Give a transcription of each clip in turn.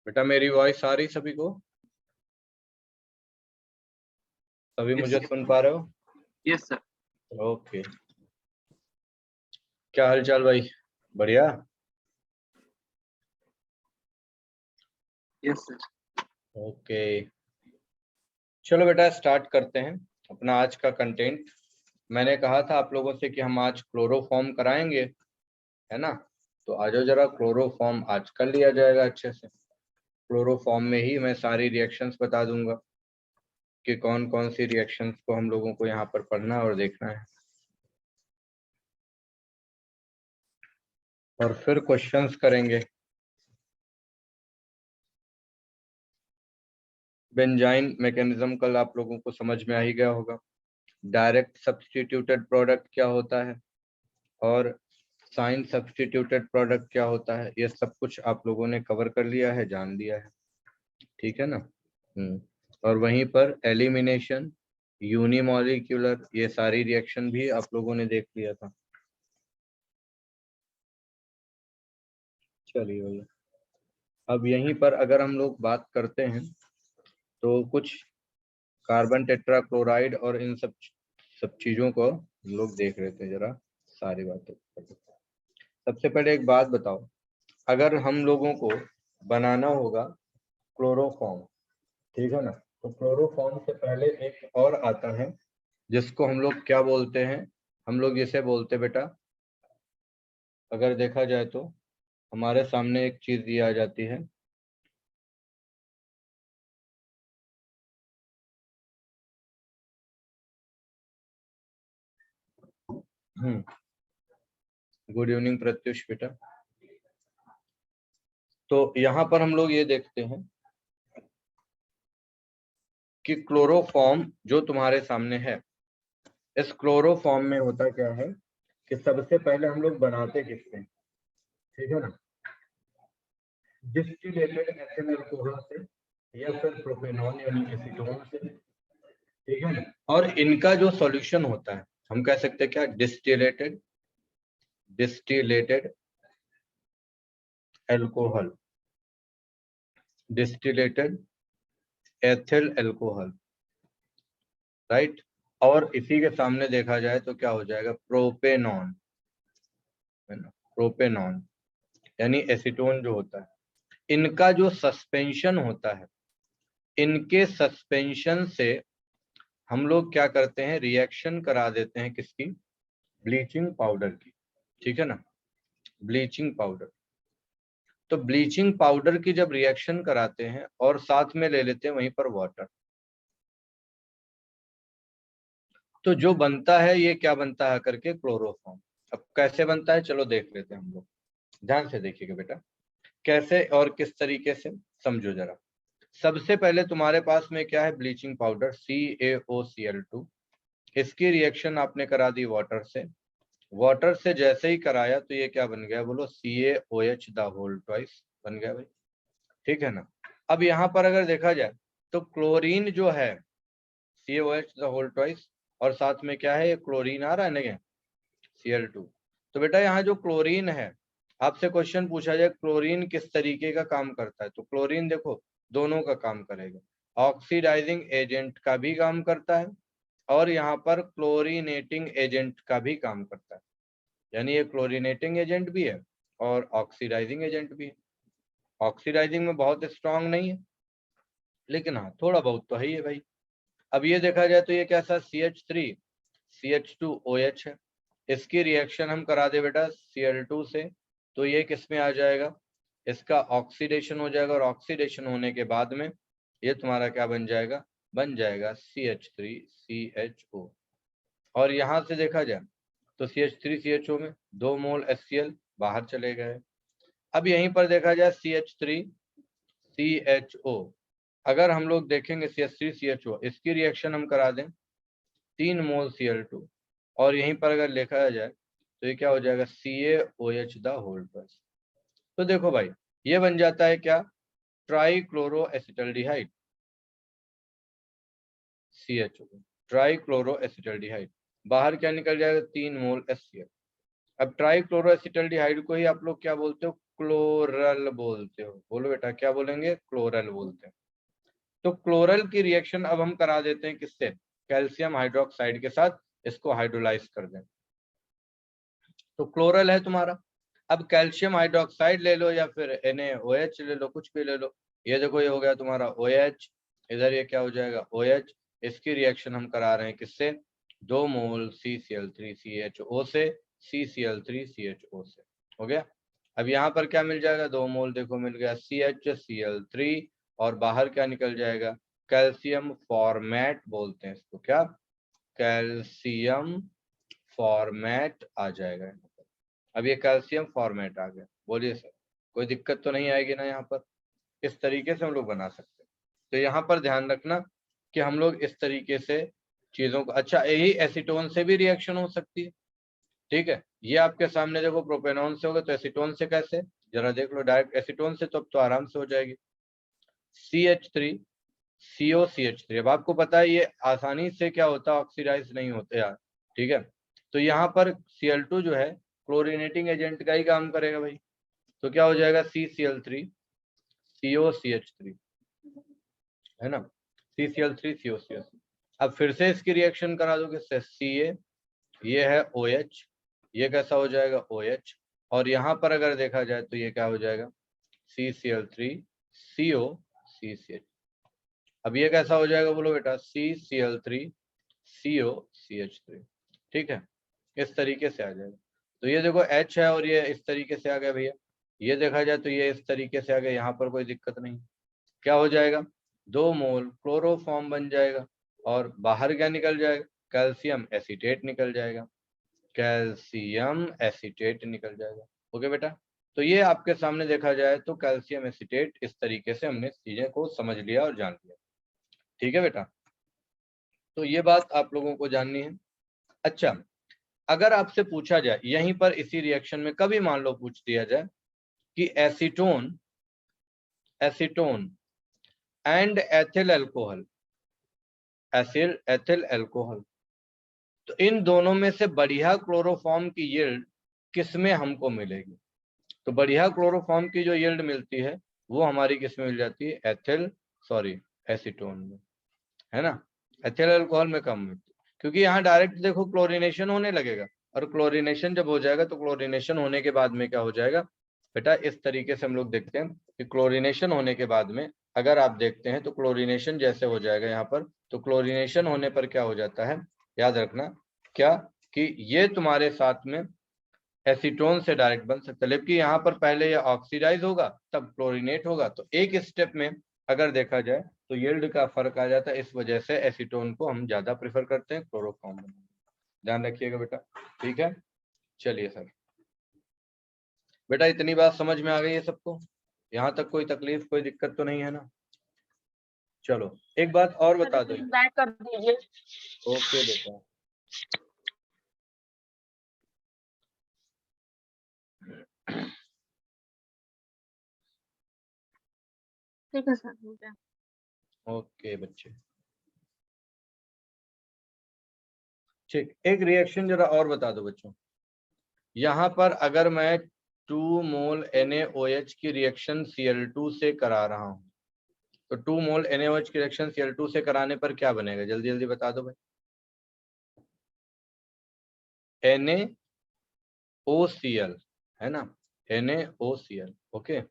बेटा मेरी वॉइस आ रही सभी को? सभी मुझे सुन पा रहे हो? Yes sir. ओके, क्या हाल चाल भाई? बढ़िया। Yes sir. ओके, चलो बेटा स्टार्ट करते हैं अपना आज का कंटेंट। मैंने कहा था आप लोगों से कि हम आज क्लोरोफॉर्म कराएंगे, है ना? तो आ जाओ जरा, क्लोरोफॉर्म आज कर लिया जाएगा अच्छे से। क्लोरोफॉर्म में ही मैं सारी रिएक्शंस बता दूंगा कि कौन कौन सी रिएक्शंस को हम लोगों को यहाँ पर पढ़ना और देखना है, और फिर क्वेश्चंस करेंगे। बेंजाइन मैकेनिज्म कल आप लोगों को समझ में आ ही गया होगा। डायरेक्ट सब्स्टिट्यूटेड प्रोडक्ट क्या होता है और साइन सब्स्टिट्यूटेड प्रोडक्ट क्या होता है, ये सब कुछ आप लोगों ने कवर कर लिया है, जान लिया है, ठीक है ना? और वहीं पर एलिमिनेशन, यूनिमॉलिक्यूलर, ये सारी रिएक्शन भी आप लोगों ने देख लिया था। चलिए भैया, अब यहीं पर अगर हम लोग बात करते हैं तो कुछ कार्बन टेट्राक्लोराइड और इन सब चीजों को हम लोग देख रहे थे, जरा सारी बातें। सबसे पहले एक बात बताओ, अगर हम लोगों को बनाना होगा क्लोरोफॉर्म, ठीक है ना, तो क्लोरोफॉर्म से पहले एक और आता है जिसको हम लोग क्या बोलते हैं? हम लोग इसे बोलते बेटा, अगर देखा जाए तो हमारे सामने एक चीज दी आ जाती है, गुड इवनिंग प्रत्युष बेटा। तो यहाँ पर हम लोग ये देखते हैं कि क्लोरोफॉर्म जो तुम्हारे सामने है, इस क्लोरोफॉर्म में होता क्या है कि सबसे पहले हम लोग बनाते किससे, ठीक है ना, डिस्टिलेटेड एथिल अल्कोहल से या फिर प्रोपेनॉल यानी एसीटोन से, ठीक है ना। और इनका जो सॉल्यूशन होता है हम कह सकते हैं क्या, डिस्टिलेटेड अल्कोहल, डिस्टिलेटेड एथिल अल्कोहल, राइट। और इसी के सामने देखा जाए तो क्या हो जाएगा, प्रोपेनॉन, है ना, प्रोपेनॉन यानी एसीटोन जो होता है। इनका जो सस्पेंशन होता है, इनके सस्पेंशन से हम लोग क्या करते हैं, रिएक्शन करा देते हैं किसकी, ब्लीचिंग पाउडर की, ठीक है ना, ब्लीचिंग पाउडर। तो ब्लीचिंग पाउडर की जब रिएक्शन कराते हैं और साथ में ले लेते हैं वहीं पर वाटर, तो जो बनता है ये क्या बनता है करके, क्लोरोफॉर्म। अब कैसे बनता है चलो देख लेते हैं हम लोग, ध्यान से देखिएगा बेटा, कैसे और किस तरीके से, समझो जरा। सबसे पहले तुम्हारे पास में क्या है, ब्लीचिंग पाउडर CaOCl2, इसकी रिएक्शन आपने करा दी वाटर से। वाटर से जैसे ही कराया तो ये क्या बन गया, बोलो CaOH द होल ट्वाइस बन गया भाई, ठीक है ना। अब यहाँ पर अगर देखा जाए तो क्लोरीन जो है CaOH द होल ट्वाइस, और साथ में क्या है, ये क्लोरीन आ रहा है ना, Cl2। तो बेटा यहाँ जो क्लोरीन है, आपसे क्वेश्चन पूछा जाए क्लोरीन किस तरीके का काम करता है, तो क्लोरीन देखो दोनों का काम करेगा, ऑक्सीडाइजिंग एजेंट का भी काम करता है और यहाँ पर क्लोरीनेटिंग एजेंट का भी काम करता है, यानी ये क्लोरीनेटिंग एजेंट भी है और ऑक्सीडाइजिंग एजेंट भी है। ऑक्सीडाइजिंग में बहुत स्ट्रांग नहीं है, लेकिन हाँ थोड़ा बहुत तो है ही है भाई। अब ये देखा जाए तो ये कैसा, CH3 CH2OH है, इसकी रिएक्शन हम करा दे बेटा Cl2 से, तो ये किस में आ जाएगा, इसका ऑक्सीडेशन हो जाएगा, और ऑक्सीडेशन होने के बाद में ये तुम्हारा क्या बन जाएगा, बन जाएगा CH3CHO। और यहाँ से देखा जाए तो CH3CHO में 2 मोल HCl बाहर चले गए। अब यहीं पर देखा जाए CH3CHO, अगर हम लोग देखेंगे CH3CHO, इसकी रिएक्शन हम करा दें 3 मोल Cl2, और यहीं पर अगर लिखा जाए तो ये क्या हो जाएगा, CaOH द होल ट्वाइस। तो देखो भाई ये बन जाता है क्या, ट्राइक्लोरोएसिटल्डिहाइड, CHO, ट्राइक्लोरोएसिटल्डिहाइड, बाहर क्या निकल जाएगा, 3 मोल HCl। अब ट्राइक्लोरोएसिटल्डिहाइड को ही आप लोग क्या बोलते हो, क्लोरल बोलते हो। बोलो बेटा क्या बोलेंगे? क्लोरल बोलते हैं। तो क्लोरल की रिएक्शन अब हम करा देते हैं किससे? कैल्शियम हाइड्रोक्साइड के साथ इसको हाइड्रोलाइज कर दें। तो क्लोरल है तुम्हारा। अब कैल्शियम हाइड्रोक्साइड ले लो या फिर NaOH ले लो, कुछ भी ले लो। ये देखो ये हो गया तुम्हारा OH, इधर ये क्या हो जाएगा OH। इसकी रिएक्शन हम करा रहे हैं किससे? 2 मोल CCl3CHO से CCl3CHO से। हो गया। अब यहाँ पर क्या मिल जाएगा? 2 मोल देखो मिल गया CHCl3 और बाहर क्या निकल जाएगा? कैल्शियम फॉर्मेट बोलते हैं इसको। क्या? कैल्शियम फॉर्मेट आ जाएगा। अब ये कैल्शियम फॉर्मेट आ गया। बोलिए सर कोई दिक्कत तो नहीं आएगी ना? यहाँ पर इस तरीके से हम लोग बना सकते हैं। तो यहाँ पर ध्यान रखना कि हम लोग इस तरीके से चीजों को, अच्छा यही एसीटोन से भी रिएक्शन हो सकती है। ठीक है, ये आपके सामने देखो प्रोपेनॉन से होगा, तो एसीटोन से कैसे? जरा देख लो। डायरेक्ट एसीटोन से तो आराम से हो जाएगी। CH3 COCH3। अब आपको पता है ये आसानी से क्या होता है? ऑक्सीडाइज नहीं होते यार। ठीक है, तो यहाँ पर Cl2 जो है क्लोरीनेटिंग एजेंट का ही काम करेगा भाई। तो क्या हो जाएगा? CCl3 COCH3 है ना, CCl3 COCH। अब फिर से इसकी रिएक्शन करा दो किससे? Ca, ये है OH, ये कैसा हो जाएगा? OH। और यहाँ पर अगर देखा जाए तो ये क्या हो जाएगा? CCl3 COCH। अब ये कैसा हो जाएगा? बोलो बेटा। CCl3 COCH3। ठीक है, इस तरीके से आ जाएगा। तो ये देखो H है और ये इस तरीके से आ गया भैया। ये देखा जाए तो ये इस तरीके से आ गया, यहाँ पर कोई दिक्कत नहीं। क्या हो जाएगा? 2 मोल क्लोरोफॉर्म बन जाएगा और बाहर क्या निकल जाएगा? कैल्शियम एसीटेट निकल जाएगा। कैल्शियम एसीटेट निकल जाएगा। ओके बेटा, तो ये आपके सामने देखा जाए तो कैल्शियम एसीटेट, इस तरीके से हमने चीजें को समझ लिया और जान लिया। ठीक है बेटा, तो ये बात आप लोगों को जाननी है। अच्छा, अगर आपसे पूछा जाए यहीं पर इसी रिएक्शन में, कभी मान लो पूछ दिया जाए कि acetone and ethyl alcohol, ethyl alcohol, तो इन दोनों में से बढ़िया क्लोरोफॉर्म की यील्ड किसमें हमको मिलेगी? तो बढ़िया क्लोरोफॉर्म की जो यील्ड मिलती है वो हमारी किसमें मिल जाती है? एसीटोन में, है ना। एथिल अल्कोहल में कम मिलती है, क्योंकि यहाँ डायरेक्ट देखो क्लोरीनेशन होने लगेगा, और क्लोरीनेशन जब हो जाएगा तो क्लोरीनेशन होने के बाद में क्या हो जाएगा बेटा? इस तरीके से हम लोग देखते हैं कि क्लोरीनेशन होने के बाद में अगर आप देखते हैं तो क्लोरीनेशन जैसे हो जाएगा यहाँ पर, तो क्लोरीनेशन होने पर क्या हो जाता है? याद रखना क्या, कि ये तुम्हारे साथ में एसीटोन से डायरेक्ट बन सकता है, जबकि यहाँ पर पहले ये ऑक्सीडाइज होगा तब क्लोरीनेट होगा। तो एक स्टेप में अगर देखा जाए तो यील्ड का फर्क आ जाता है। इस वजह से एसीटोन को हम ज्यादा प्रेफर करते हैं क्लोरोफॉर्म में। ध्यान रखिएगा बेटा। ठीक है, चलिए सर। बेटा इतनी बात समझ में आ गई है सबको? यहाँ तक कोई तकलीफ, कोई दिक्कत तो नहीं है ना? चलो एक बात और बता दो। बैक कर दीजिए। ओके बेटा। ठीक है सर, हो गया। ओके बच्चे, ठीक। एक रिएक्शन जरा और बता दो बच्चों। यहाँ पर अगर मैं 2 मोल NaOH की रिएक्शन Cl2 से करा रहा हूँ, तो 2 मोल NaOH की रिएक्शन Cl2 से कराने पर क्या बनेगा? जल्दी जल्दी बता दो भाई। NaOCl, है ना, NaOCl। ओके,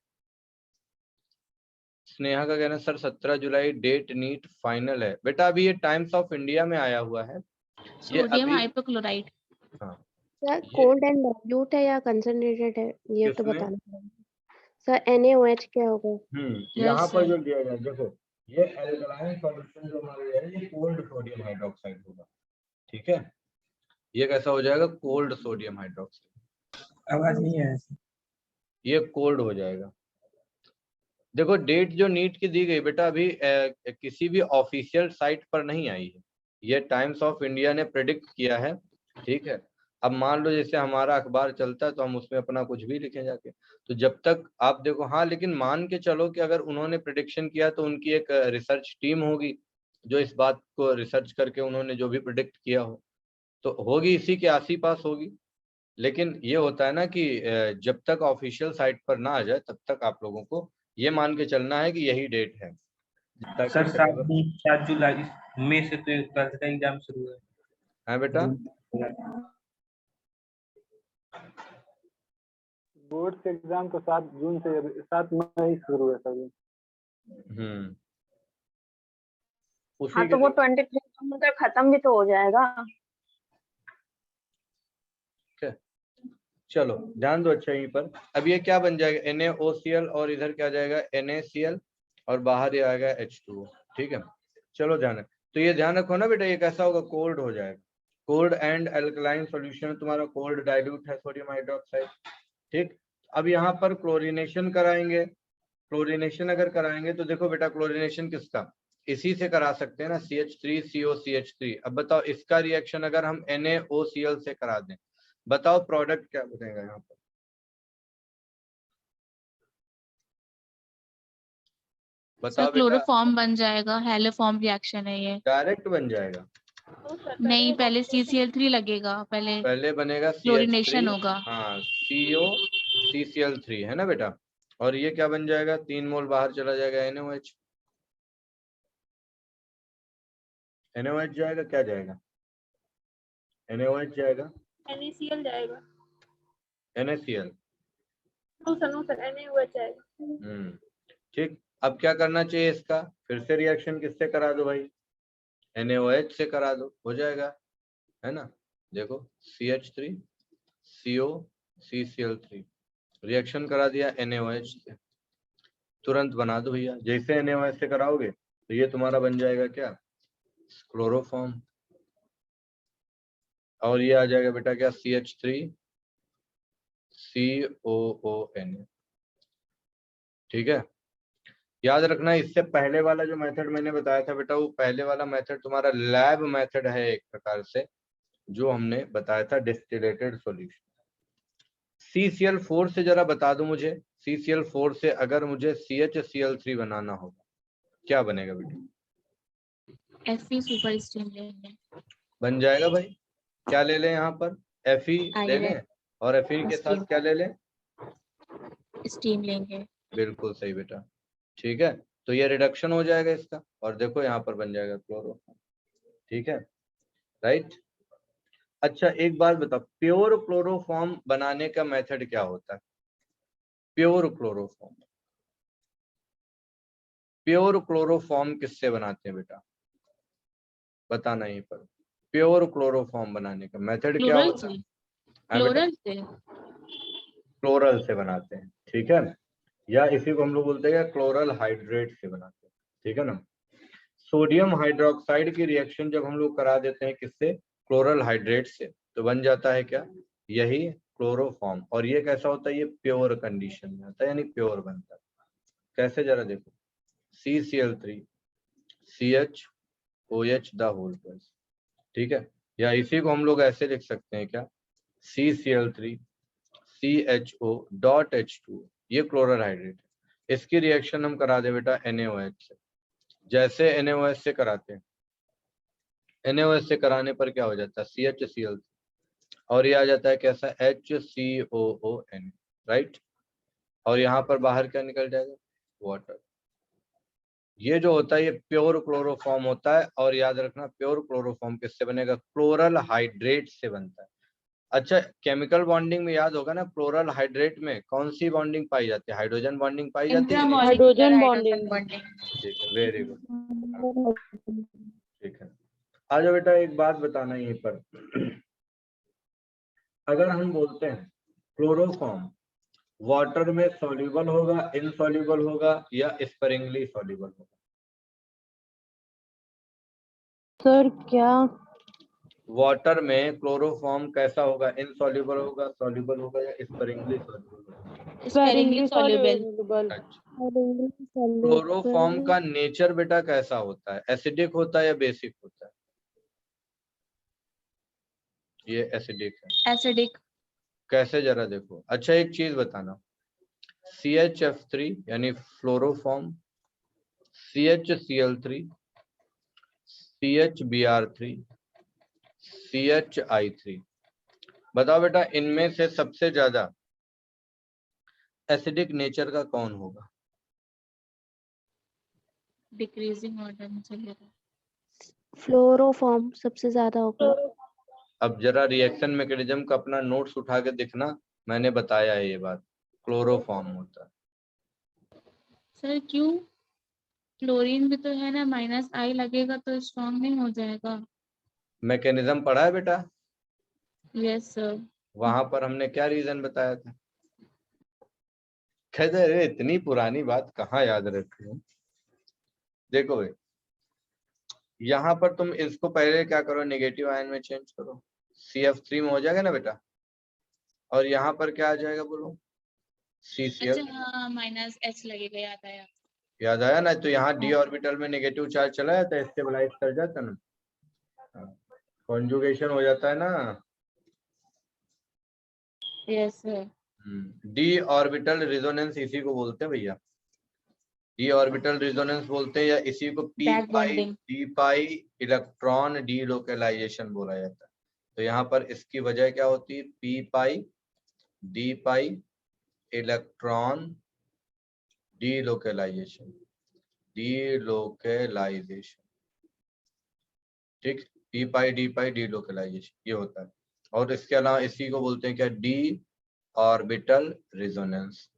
स्नेहा का कहना सर 17 जुलाई डेट नीट फाइनल है। बेटा अभी ये टाइम्स ऑफ इंडिया में आया हुआ है। ये सोडियम अभी, हाइपोक्लोराइट। हाँ सर ये कोल्ड एंड डाइल्यूट है या कंसंट्रेटेड है, ये तो किसमें? बताना पड़ेगा। सर NaOH क्या होगा? यहाँ पर सर। जो दिया गया देखो, ये एल्कलाइन सॉल्यूशन जो हमारा है ये कोल्ड सोडियम हाइड्रोक्साइड होगा। ठीक है, ये कैसा हो जाएगा? Cold sodium hydroxide. आवाज नहीं है, ये कोल्ड हो जाएगा। देखो डेट जो नीट की दी गई बेटा अभी किसी भी ऑफिशियल साइट पर नहीं आई है, ये टाइम्स ऑफ इंडिया ने प्रेडिक्ट किया है। ठीक है, अब मान लो जैसे हमारा अखबार चलता है तो हम उसमें अपना कुछ भी लिखें जाके, तो जब तक आप देखो, हाँ लेकिन मान के चलो कि अगर उन्होंने प्रेडिक्शन किया तो उनकी एक रिसर्च टीम होगी जो इस बात को रिसर्च करके उन्होंने जो भी प्रेडिक्ट किया हो तो होगी इसी के आस ही पास होगी। लेकिन ये होता है ना कि जब तक ऑफिशियल साइट पर ना आ जाए तब तक आप लोगों को ये मान के चलना है कि यही डेट है। सर 7 जुलाई मई से तो ट्वेल्थ का एग्जाम शुरू है बेटा। बोर्ड के एग्जाम तो 7 जून से 7 मई शुरू है सर। उसी हाँ के तो वो लिए 23 तक खत्म भी तो हो जाएगा। चलो ध्यान दो अच्छा यहीं पर। अब ये क्या बन जाएगा, NaOCl और इधर क्या जाएगा NaCl और बाहर ये आएगा H2O। ठीक है, चलो ध्यान है। तो ये ध्यान रखो ना बेटा, ये कैसा होगा, कोल्ड हो जाएगा। कोल्ड एंड अल्कलाइन सॉल्यूशन तुम्हारा कोल्ड डाइल्यूट है सोडियम हाइड्रोक्साइड। ठीक, अब यहाँ पर क्लोरीनेशन कराएंगे। क्लोरीनेशन अगर कराएंगे तो देखो बेटा क्लोरीनेशन किसका, इसी से करा सकते हैं ना, CH3COCH3। अब बताओ इसका रिएक्शन अगर हम NaOCl से करा दें, बताओ प्रोडक्ट क्या बनेगा यहाँ पर। बताओ बेटा, क्लोरोफॉर्म बन जाएगा, हेलोफॉर्म रिएक्शन है ये। डायरेक्ट बन जाएगा। नहीं, पहले CCl3 लगेगा, पहले बनेगा क्लोरीनेशन होगा। हाँ COCCl3 है ना बेटा, और ये क्या बन जाएगा, 3 मोल बाहर चला जाएगा NaOH। NaOH जाएगा, क्या जाएगा, NaOH जाएगा, NaCl जाएगा। NaCl। नो सर NaOH जाएगा। ठीक, अब क्या करना चाहिए इसका, फिर से रिएक्शन किससे करा दो भाई, NaOH से करा दो, हो जाएगा, है ना। देखो CH3 COCCl3 रिएक्शन करा दिया NaOH से, तुरंत बना दो भैया। जैसे NaOH से कराओगे तो ये तुम्हारा बन जाएगा क्या, क्लोरोफॉर्म, और ये आ जाएगा बेटा क्या, CH3COON। ठीक है, याद रखना इससे पहले वाला जो मेथड मैंने बताया था बेटा, वो पहले वाला मेथड तुम्हारा लैब मेथड है एक प्रकार से, जो हमने बताया था डिस्टिलेटेड सॉल्यूशन। CCl4 से जरा बता दो मुझे, CCl4 से अगर मुझे CHCl3 बनाना होगा क्या बनेगा बेटा, Fe सुपर स्ट्रीम लेंगे। बन जाएगा भाई। क्या ले लें यहाँ पर, Fe ले लें, और Fe के साथ क्या ले लें, स्टीम लेंगे। बिल्कुल सही बेटा। ठीक है, तो ये रिडक्शन हो जाएगा इसका, और देखो यहाँ पर बन जाएगा क्लोरोफॉर्म। ठीक है, राइट। अच्छा एक बात बताओ, प्योर क्लोरोफॉर्म बनाने का मेथड क्या होता है, प्योर क्लोरोफॉर्म, प्योर क्लोरोफॉर्म किससे बनाते हैं बेटा, बताना यहीं पर। प्योर क्लोरोफॉर्म बनाने का मेथड क्या होता है, क्लोरल से बनाते हैं। ठीक है, या इसी को हम लोग बोलते हैं क्लोरल हाइड्रेट से बनाते हैं। ठीक है ना, सोडियम हाइड्रोक्साइड की रिएक्शन जब हम लोग करा देते हैं किससे, क्लोरल हाइड्रेट से, तो बन जाता है क्या, यही क्लोरोफॉर्म। और ये कैसा होता है, ये प्योर कंडीशन में आता है, यानी प्योर बनता है। कैसे जरा देखो, CCl3 CHOH the whole plus. ठीक है, या इसी को हम लोग ऐसे लिख सकते हैं क्या, CCl3 CHO डॉट H2, ये क्लोरल हाइड्रेट है। इसकी रिएक्शन हम करा दे बेटा NaOH से, जैसे NaOH से कराते हैं, NaOH से कराने पर क्या हो जाता है, CHCl, और ये आ जाता है कैसा, HCOON, राइट। और यहाँ पर बाहर क्या निकल जाएगा, वाटर। ये जो होता है ये प्योर क्लोरोफॉर्म होता है, और याद रखना प्योर क्लोरोफॉर्म किससे बनेगा, क्लोरल हाइड्रेट से बनता है। अच्छा केमिकल बॉन्डिंग में याद होगा ना, क्लोरल हाइड्रेट में कौन सी बॉन्डिंग पाई जाती है, हाइड्रोजन बॉन्डिंग पाई जाती है। Hydrogen bonding. ठीक है, वेरी गुड। ठीक है, आ जाओ बेटा एक बात बताना यहीं पर, अगर हम बोलते हैं क्लोरोफॉर्म वाटर में सॉल्युबल होगा, इनसॉल्युबल होगा, या स्परिंगली सॉल्युबल होगा, सर क्या, वाटर में क्लोरोफॉर्म कैसा होगा, इनसॉल्युबल होगा, सॉल्युबल होगा, या स्परिंगली सॉल्युबल होगा। Sparingly soluble. अच्छा, क्लोरोफॉर्म का नेचर बेटा कैसा होता है, एसिडिक होता है या बेसिक होता है, ये एसिडिक है। एसिडिक। कैसे जरा देखो, अच्छा एक चीज बताना, CHF3 यानी फ्लोरोफॉर्म, CHCl3 CHBr3 CHI3, बताओ बेटा इनमें से सबसे ज्यादा एसिडिक नेचर का कौन होगा? डिक्रीजिंग ऑर्डर में चलेगा। फ्लोरोफॉर्म सबसे ज्यादा होगा। अब जरा रिएक्शन मैकेनिज्म का अपना नोट्स उठा के देखना, मैंने बताया है ये बात, क्लोरोफॉर्म होता है। सर क्यों? क्लोरीन भी तो है ना, -I लगेगा तो स्ट्रॉन्ग नहीं हो जाएगा। मैकेनिज्म पढ़ा है बेटा? Yes sir. वहां पर हमने क्या रीजन बताया था? कहते अरे इतनी पुरानी बात कहाँ याद रखते हो। देखो भाई यहाँ पर तुम इसको पहले क्या करो, नेगेटिव आयन में चेंज करो, CF3 में हो जाएगा ना बेटा, और यहाँ पर क्या आ जाएगा बोलो, CCl। अच्छा हाँ, -H लगेगा, याद आया। याद आया ना? तो यहाँ d ऑर्बिटल में नेगेटिव चार्ज चला जाता है, स्टेबलाइज कर जाता है ना, कॉन्जुगेशन हो जाता है ना। Yes sir. D orbital resonance इसी को बोलते हैं भैया, डी ऑर्बिटल रिजोनेंस बोलते हैं, या इसी को बैक बॉन्डिंग। पी पाई इलेक्ट्रॉन डी लोकेलाइजेशन बोला जाता है। तो यहाँ पर इसकी वजह क्या होती है, P pi D pi electron delocalisation, ठीक, पी पाई डी लोकेलाइजेशन ये होता है। और इसके अलावा इसी को बोलते हैं क्या, D orbital resonance,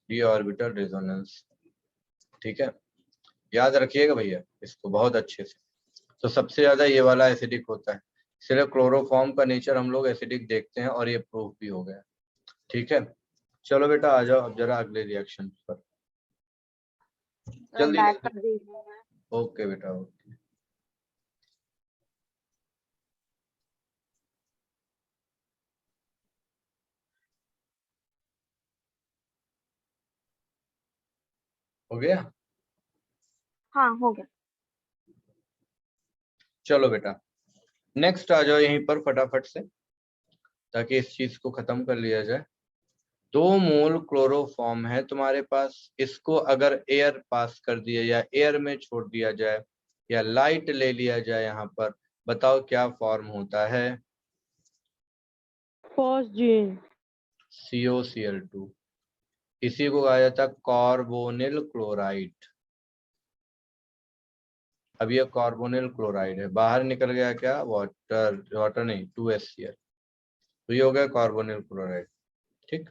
D orbital resonance, ठीक है, याद रखिएगा भैया इसको बहुत अच्छे से। तो सबसे ज्यादा ये वाला एसिडिक होता है, इसलिए क्लोरोफॉर्म का नेचर हम लोग एसिडिक देखते हैं और ये प्रूफ भी हो गया, ठीक है। चलो बेटा आ जाओ अब जरा अगले रिएक्शन पर जल्दी। ओके बेटा ओके। हो गया? हाँ हो गया। चलो बेटा नेक्स्ट आ जाओ यहीं पर फटाफट से, ताकि इस चीज को खत्म कर लिया जाए। 2 मोल क्लोरोफॉर्म है तुम्हारे पास, इसको अगर एयर पास कर दिया या एयर में छोड़ दिया जाए या लाइट ले लिया जाए यहाँ पर, बताओ क्या फॉर्म होता है? फॉस्जीन। COCl2, इसी को कहा जाता है कार्बोनिल क्लोराइड। अब ये कार्बोनिल क्लोराइड है, बाहर निकल गया क्या, वाटर नहीं 2HCl, तो ये हो गया कार्बोनिल क्लोराइड, ठीक।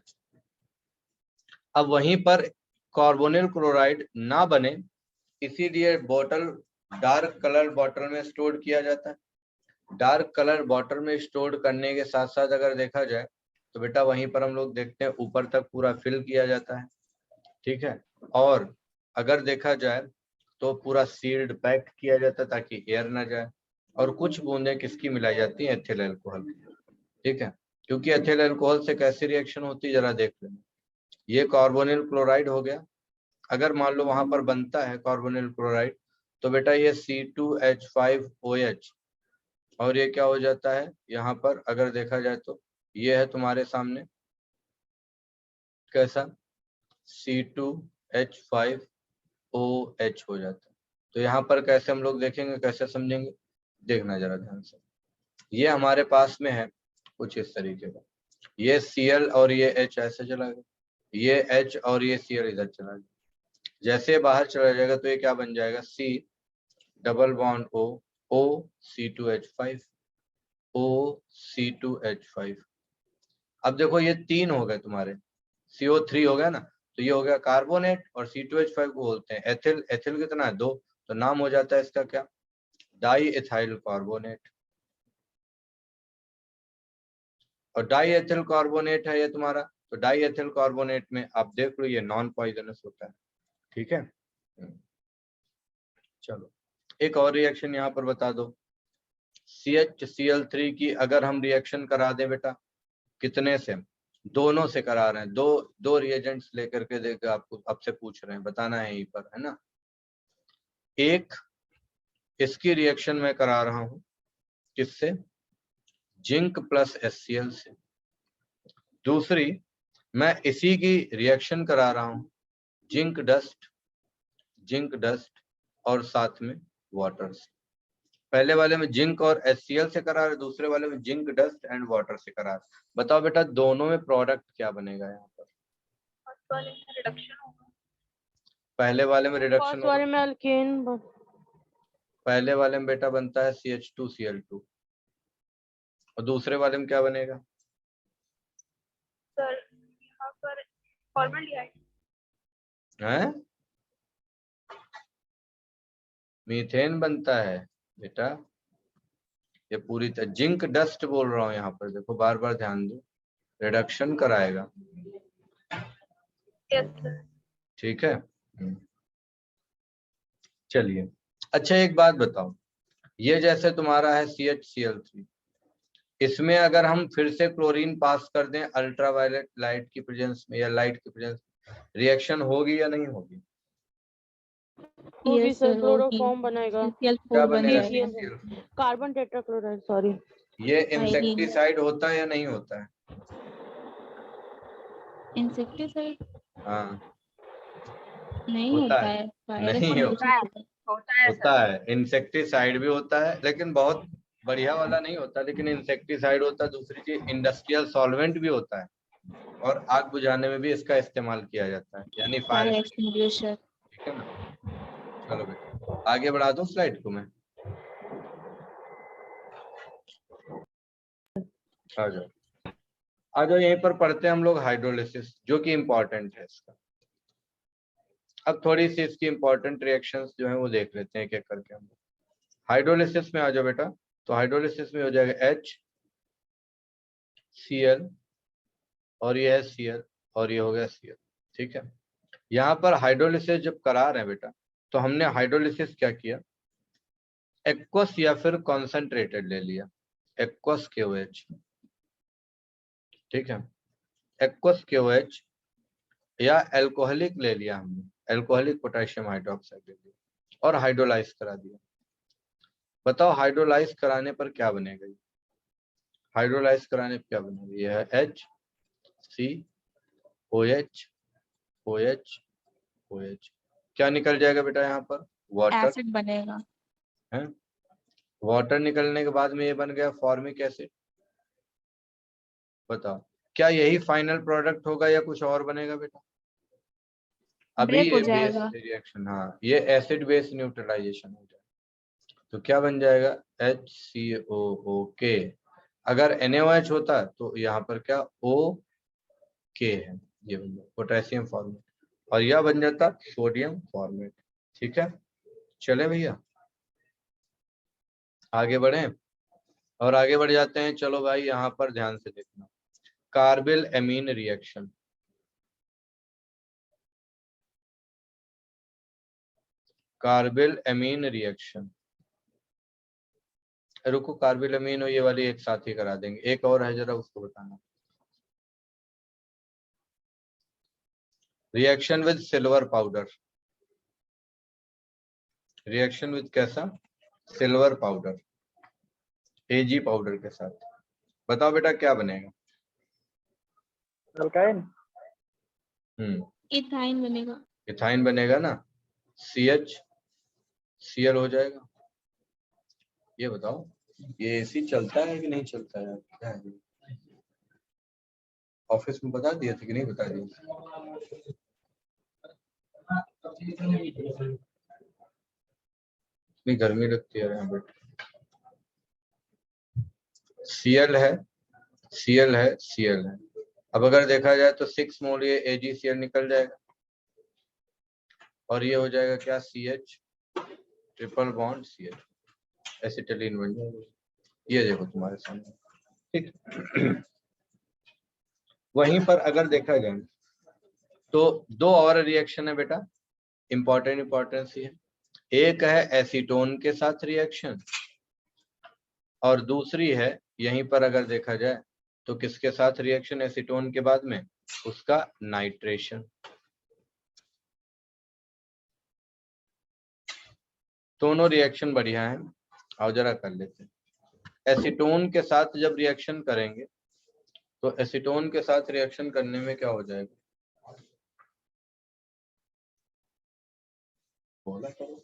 अब वहीं पर कार्बोनिल क्लोराइड ना बने इसीलिए बॉटल डार्क कलर बॉटल में स्टोर किया जाता है। डार्क कलर बॉटल में स्टोर करने के साथ साथ अगर देखा जाए तो बेटा वहीं पर हम लोग देखते हैं ऊपर तक पूरा फिल किया जाता है, ठीक है। और अगर देखा जाए तो पूरा सील्ड पैक किया जाता है ताकि एयर ना जाए, और कुछ बूंदें किसकी मिलाई जाती है, एथिल अल्कोहल, ठीक है। क्योंकि एथिल अल्कोहल से कैसी रिएक्शन होती है जरा देख लेना। ये कार्बोनिल क्लोराइड हो गया, अगर मान लो वहां पर बनता है कार्बोनिल क्लोराइड तो बेटा ये C2H5OH, और ये क्या हो जाता है यहाँ पर अगर देखा जाए तो ये है तुम्हारे सामने कैसा, C2H5OH हो जाता है। तो यहाँ पर कैसे हम लोग देखेंगे, कैसे समझेंगे, देखना जरा ध्यान से। ये हमारे पास में है कुछ इस तरीके का, ये Cl और ये H ऐसे चला गया, ये H और ये Cl इधर चला गया, जैसे बाहर चला जाएगा तो ये क्या बन जाएगा, C double bond O, O C2H5, O C2H5। अब देखो ये 3 हो गए तुम्हारे, CO3 हो गया ना, तो ये हो गया कार्बोनेट, और C2H5 को बोलते हैं एथिल, एथिल कितना है 2, तो नाम हो जाता है इसका क्या, डाई एथाइल कार्बोनेट। और डाई एथिल कार्बोनेट है ये तुम्हारा, तो डाई एथिल कार्बोनेट में आप देख लो ये नॉन पॉइजनस होता है, ठीक है। चलो एक और रिएक्शन यहाँ पर बता दो, CHCl3 की अगर हम रिएक्शन करा दें बेटा, कितने से, दोनों से करा रहे हैं, दो रिएजेंट्स लेकर के देख आपको आपसे पूछ रहे हैं, बताना है यहीं पर, है ना। एक इसकी रिएक्शन में करा रहा हूं किससे, जिंक प्लस HCl से। दूसरी मैं इसी की रिएक्शन करा रहा हूं जिंक डस्ट और साथ में वाटर से। पहले वाले में जिंक और HCl से करा है, दूसरे वाले में जिंक डस्ट एंड वाटर से करा है। बताओ बेटा दोनों में प्रोडक्ट क्या बनेगा यहाँ पर? रिडक्शन होगा। पहले वाले में रिडक्शन फर्स्ट वाले में अल्केन पहले वाले में बेटा बनता है CH2Cl2 और दूसरे वाले में क्या बनेगा? सर यहाँ पर फॉर्मल्डिहाइड। हैं? मीथेन बनता है बेटा। ये पूरी तरह जिंक डस्ट बोल रहा हूँ यहाँ पर, देखो बार बार ध्यान दो, रिडक्शन कराएगा। Yes sir. ठीक है, चलिए। अच्छा एक बात बताओ, ये जैसे तुम्हारा है CHCl3, इसमें अगर हम फिर से क्लोरीन पास कर दें अल्ट्रावायलेट लाइट की प्रेजेंस में या लाइट की प्रेजेंस, रिएक्शन होगी या नहीं होगी? होगी Yes, सर, sir, क्लोरोफॉर्म बनेगा। क्या CCl4 बनेगा? बनेगा। CCl4। Carbon tetrachloride, sorry. ये इंसेक्टिसाइड होता है या नहीं होता है? इंसेक्टिसाइड हाँ नहीं होता होता है। है, नहीं वायरस होता है, इंसेक्टिसाइड भी होता है लेकिन बहुत बढ़िया वाला नहीं होता, लेकिन इंसेक्टिसाइड होता है। दूसरी चीज इंडस्ट्रियल सॉल्वेंट भी होता है और आग बुझाने में भी इसका इस्तेमाल किया जाता है, यानी फायर फायर एक्सटिंग्विशर। एक्सटिंग्विशर। ठीक है ना? चलो बेटा आगे बढ़ा दूं स्लाइड को मैं। आ जाओ यहीं पर पढ़ते हैं हम लोग हाइड्रोलिसिस, जो कि इम्पोर्टेंट है इसका। अब थोड़ी सी इसकी इंपॉर्टेंट रिएक्शंस जो है वो देख लेते हैं एक एक करके हम। हाइड्रोलिसिस में आ जाओ बेटा, तो हाइड्रोलिसिस में हो जाएगा HCl और ये है Cl और ये हो गया Cl। ठीक है, यहाँ पर हाइड्रोलिसिस जब करा रहे हैं बेटा, तो हमने हाइड्रोलिसिस क्या किया, एक्वस या फिर कॉन्सेंट्रेटेड ले लिया, एक्वस KOH। ठीक है, एक्वस KOH या एल्कोहलिक ले लिया हमने, एल्कोहलिक पोटेशियम हाइड्रोक्साइड ले लिया और हाइड्रोलाइज करा दिया। बताओ हाइड्रोलाइज कराने पर क्या बनेगा? हाइड्रोलाइज कराने पर क्या बनेगा? ये है HCOH। क्या निकल जाएगा बेटा यहाँ पर? वाटर। एसिड बनेगा। है, वाटर निकलने के बाद में ये बन गया फॉर्मिक एसिड। बताओ क्या यही फाइनल प्रोडक्ट होगा या कुछ और बनेगा बेटा? अभी ब्रेक हो ये बेस जाएगा। रिएक्शन, हाँ ये एसिड बेस न्यूट्रलाइजेशन हो जाएगा, तो क्या बन जाएगा? HCOOK। अगर NaOH होता तो यहाँ पर क्या OK है, ये बन जाता पोटेशियम फॉर्मेट और यह बन जाता सोडियम फॉर्मेट। ठीक है, चले भैया आगे बढ़े और आगे बढ़ जाते हैं। चलो भाई यहाँ पर ध्यान से देखना, carbyl amine reaction. Carbyl amine reaction, रुको कार्बिल एमीन और ये वाली एक साथ ही करा देंगे, एक और है जरा उसको बताना। Reaction with silver powder, reaction with कैसा? सिल्वर पाउडर, Ag पाउडर के साथ। बताओ बेटा क्या बनेगा? अल्काइन। इथाइन बनेगा। इथाइन बनेगा ना, CHCl हो जाएगा। ये बताओ ये AC चलता है कि नहीं चलता है? क्या है ऑफिस में बता दिए थे कि नहीं बता दिए? इतनी गर्मी लगती है यहाँ पे। Cl है, Cl है, Cl है। अब अगर देखा जाए तो 6 मोल ये AgCl निकल जाएगा और ये हो जाएगा क्या? CH triple bond CH, acetylene बन जाएगा। ये देखो तुम्हारे सामने। ठीक वहीं पर अगर देखा जाए तो दो और रिएक्शन है बेटा, इंपॉर्टेंस ही है। एक है एसीटोन के साथ रिएक्शन और दूसरी है यहीं पर अगर देखा जाए तो किसके साथ रिएक्शन एसीटोन के बाद में? उसका नाइट्रेशन। दोनों रिएक्शन बढ़िया है, और जरा कर लेते हैं। एसीटोन के साथ जब रिएक्शन करेंगे तो एसीटोन के साथ रिएक्शन करने में क्या हो जाएगा? बोला करो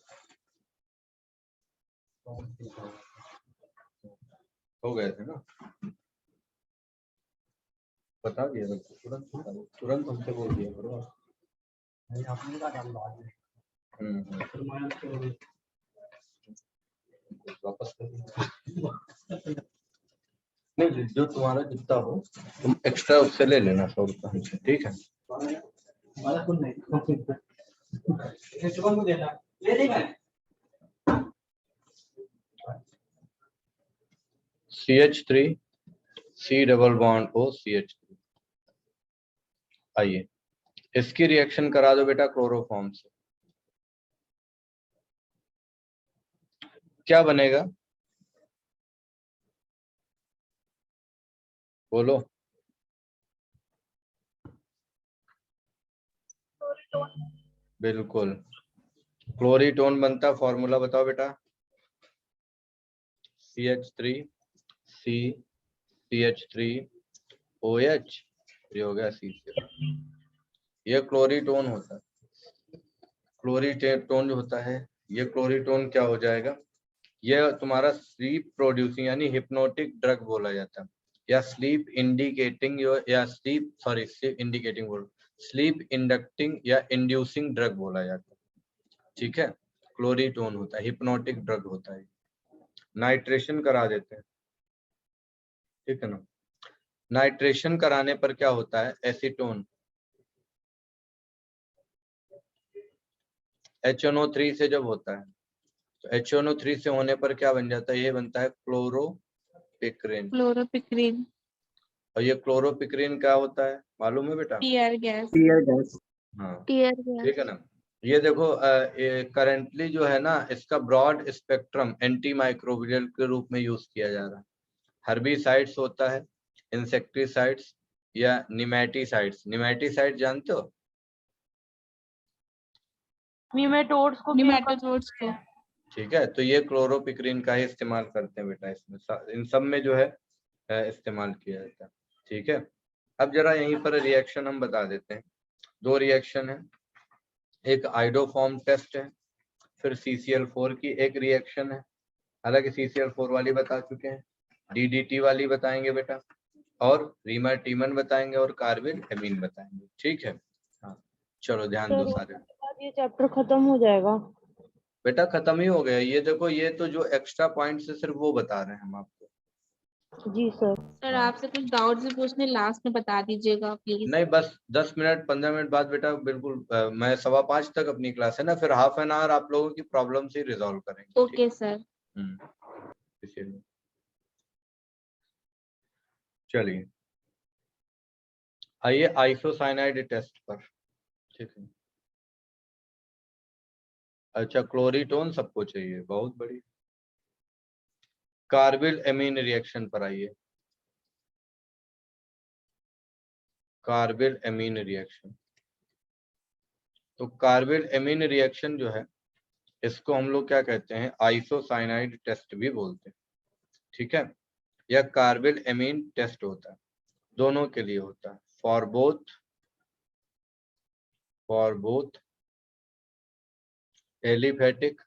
हो गए थे ना, बता दिया तुरंत हमसे बोल दिया करो। वापस नहीं, जो तुम्हारा जितना हो तुम एक्स्ट्रा उससे ले लेना 100 रुपये हमसे, ठीक है। CH3 C double bond O CH3। आइए इसकी रिएक्शन करा दो बेटा क्लोरोफॉर्म से, क्या बनेगा बोलो। क्लोरीटोन। बिल्कुल क्लोरीटोन बनता, फॉर्मूला बताओ बेटा। CH3 C CH3 OH, ये हो गया CCl। ये क्लोरीटोन होता है। क्लोरीटोन जो होता है, ये क्लोरीटोन क्या हो जाएगा, ये तुम्हारा स्लीप प्रोड्यूसिंग यानी हिप्नोटिक ड्रग बोला जाता है, या स्लीप इंडिकेटिंग या स्लीप इंडिकेटिंग बोल, स्लीप इंडक्टिंग या इंड्यूसिंग ड्रग बोला जाता है, ठीक है। क्लोरीटोन होता है, हिप्नोटिक ड्रग होता है। नाइट्रेशन करा देते हैं, ठीक है ना। नाइट्रेशन कराने पर क्या होता है, एसीटोन HNO3 से जब होता है तो HNO3 से होने पर क्या बन जाता है, ये बनता है क्लोरोपिक्रिन। क्लोरोपिक्रीन और ये क्लोरोपिक्रिन क्या होता है मालूम है बेटा? Tear gas. हाँ टीयर ठीक है गैस। ना। ये देखो करंटली जो है ना, इसका ब्रॉड स्पेक्ट्रम एंटी माइक्रोबियल के रूप में यूज किया जा रहा है। हर्बिसाइड्स होता है, इंसेक्टिसाइड्स या निमेटिसाइड्स। निमेटिसाइड जानते हो? निमेटोड्स को निमेटोड्स को। ठीक है, तो ये क्लोरोपिक्रिन का ही इस्तेमाल करते हैं बेटा, इसमें इन सब में जो है इस्तेमाल किया जाता है, ठीक है। अब जरा यहीं पर रिएक्शन हम बता देते हैं। 2 रिएक्शन है, एक आइडोफॉर्म टेस्ट है, फिर CCl4 की एक रिएक्शन है। हालांकि CCl4 वाली बता चुके हैं, DDT वाली बताएंगे बेटा, और रीमाटीमन बताएंगे, और कार्बिल एमीन बताएंगे, ठीक है। हाँ चलो ध्यान दो सारे। ये चैप्टर खत्म हो जाएगा। बेटा खत्म ही हो गया, ये देखो, ये तो जो एक्स्ट्रा पॉइंट्स है सिर्फ वो बता रहे हैं हम आपको। जी सर। सर आपसे कुछ डाउट्स भी पूछने, लास्ट में बता दीजिएगा प्लीज। नहीं बस 10 मिनट 15 मिनट बाद बेटा, बिल्कुल मैं 5:15 तक अपनी क्लास है ना, फिर हाफ एन आवर आप लोगों की प्रॉब्लम से रिजॉल्व करेंगे। Okay sir. इसीलिए चलिए आइए आइसोसाइनाइड टेस्ट पर, ठीक है। अच्छा क्लोरीटोन सबको चाहिए, बहुत बड़ी। कार्बिल एमीन रिएक्शन पर आइए, कार्बिल एमीन रिएक्शन। तो कार्बिल एमीन रिएक्शन जो है, इसको हम लोग क्या कहते हैं, आइसोसाइनाइड टेस्ट भी बोलते हैं, ठीक है। यह कार्बिल एमीन टेस्ट होता है, दोनों के लिए होता है, for both aliphatic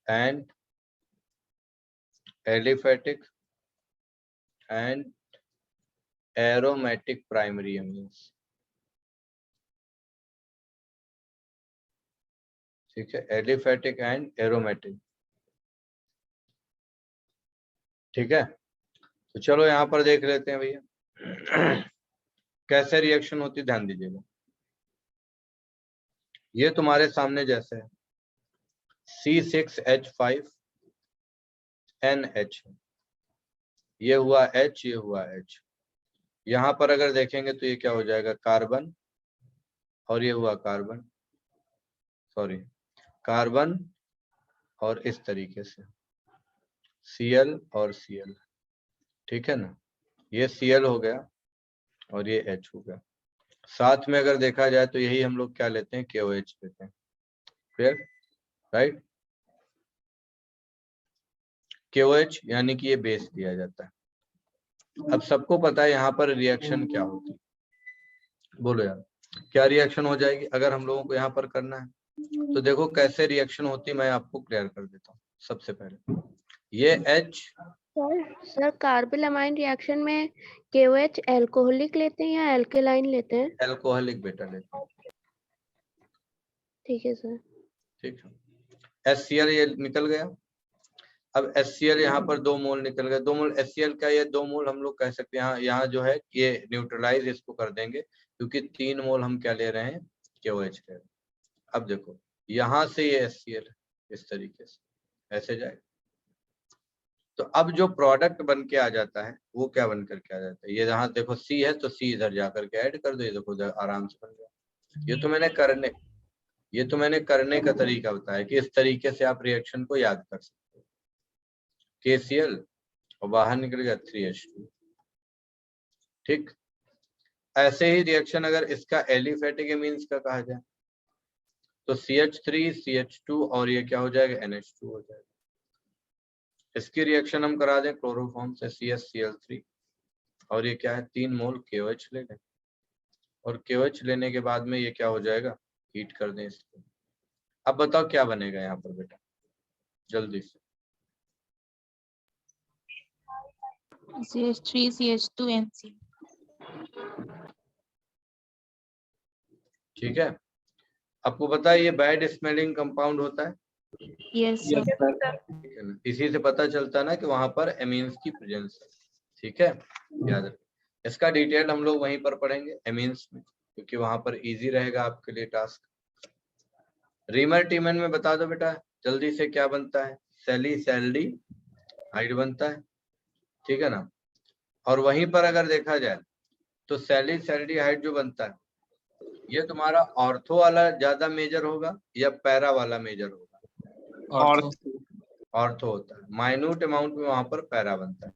and aromatic primary amines, ठीक है। एलिफेटिक एंड एरोमेटिक, ठीक है। तो चलो यहाँ पर देख लेते हैं भैया कैसे रिएक्शन होती, ध्यान दीजिएगा। ये तुम्हारे सामने जैसे है, C6H5NH, ये हुआ H, ये हुआ H। यहाँ पर अगर देखेंगे तो ये क्या हो जाएगा, कार्बन, और ये हुआ कार्बन, सॉरी कार्बन, और इस तरीके से Cl और Cl, ठीक है ना। ये Cl हो गया और ये H हो गया। साथ में अगर देखा जाए तो यही हम लोग क्या लेते हैं, KOH लेते हैं, क्लियर, राइट। KOH यानी कि ये बेस दिया जाता है। अब सबको पता है यहाँ पर रिएक्शन क्या होती है, बोलो यार क्या रिएक्शन हो जाएगी अगर हम लोगों को यहाँ पर करना है। तो देखो कैसे रिएक्शन होती मैं आपको क्लियर कर देता हूँ। सबसे पहले ये H सर कार्बोलामाइन रिएक्शन में KOH अल्कोहलिक लेते हैं या अल्केलाइन लेते हैं? एल्कोहलिक बेटा लेते हैं, ठीक है सर। ठीक है। HCl ये निकल गया। अब HCl यहाँ पर 2 मोल निकल गए। 2 मोल HCl का ये 2 मोल हम लोग कह सकते हैं यहाँ जो है ये न्यूट्रलाइज इसको कर देंगे क्योंकि 3 मोल हम क्या ले रहे हैं, KOH ले रहे हैं। अब देखो यहाँ से ये HCl इस तरीके से ऐसे जाए, तो अब जो प्रोडक्ट बन के आ जाता है वो क्या बन करके आ जाता है, ये जहाँ देखो C है तो C इधर जा करके ऐड कर दो, ये देखो आराम से बन गया। ये तो मैंने करने का तरीका बताया कि इस तरीके से आप रिएक्शन को याद कर सकते हो। KCl और बाहर निकल गया 3H2। ठीक, ऐसे ही रिएक्शन अगर इसका एलिफेटिक एमीन्स का कहा जाए तो CH3 CH2 और ये क्या हो जाएगा, NH2 हो जाएगा। इसकी रिएक्शन हम करा दें क्लोरोफॉर्म से CH_Cl3 और ये क्या है 3 मोल KOH ले लें और KOH लेने के बाद में ये क्या हो जाएगा, हीट कर दें इसको। अब बताओ क्या बनेगा यहाँ पर बेटा, जल्दी से। CH3 CH2 NC। ठीक है, आपको पता है ये बैड स्मेलिंग कंपाउंड होता है, यस Yes, सर। sir. ठीक है ना, इसी से पता चलता है ना कि वहां पर एमीन्स की प्रेजेंस है। ठीक है, याद रखें, इसका डिटेल हम लोग वहीं पर पढ़ेंगे एमीन्स में, क्योंकि वहां पर इजी रहेगा आपके लिए टास्क। रीमर टीमन में बता दो बेटा जल्दी से क्या बनता है, सैलिसैल्डिहाइड बनता है, ठीक है ना। और वहीं पर अगर देखा जाए तो सैलिसैल्डिहाइड जो बनता है ये तुम्हारा ऑर्थो वाला ज्यादा मेजर होगा या पैरा वाला मेजर होगा, ऑर्थो होता है। माइन्यूट अमाउंट में वहां पर पैरा बनता है।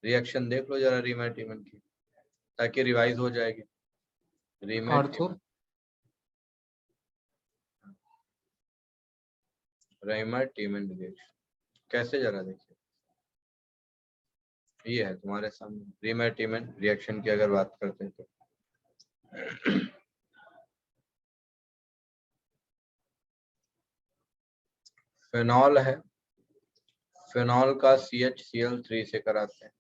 रिएक्शन देख लो जरा रीमर टीमन की, ताकि रिवाइज हो जाएगी। रीमर टीमन रिएक्शन कैसे, जरा देखिए, ये है तुम्हारे सामने रीमर टीमन रिएक्शन की अगर बात करते हैं तो फेनॉल है, फेनॉल का CHCl3 से कराते हैं।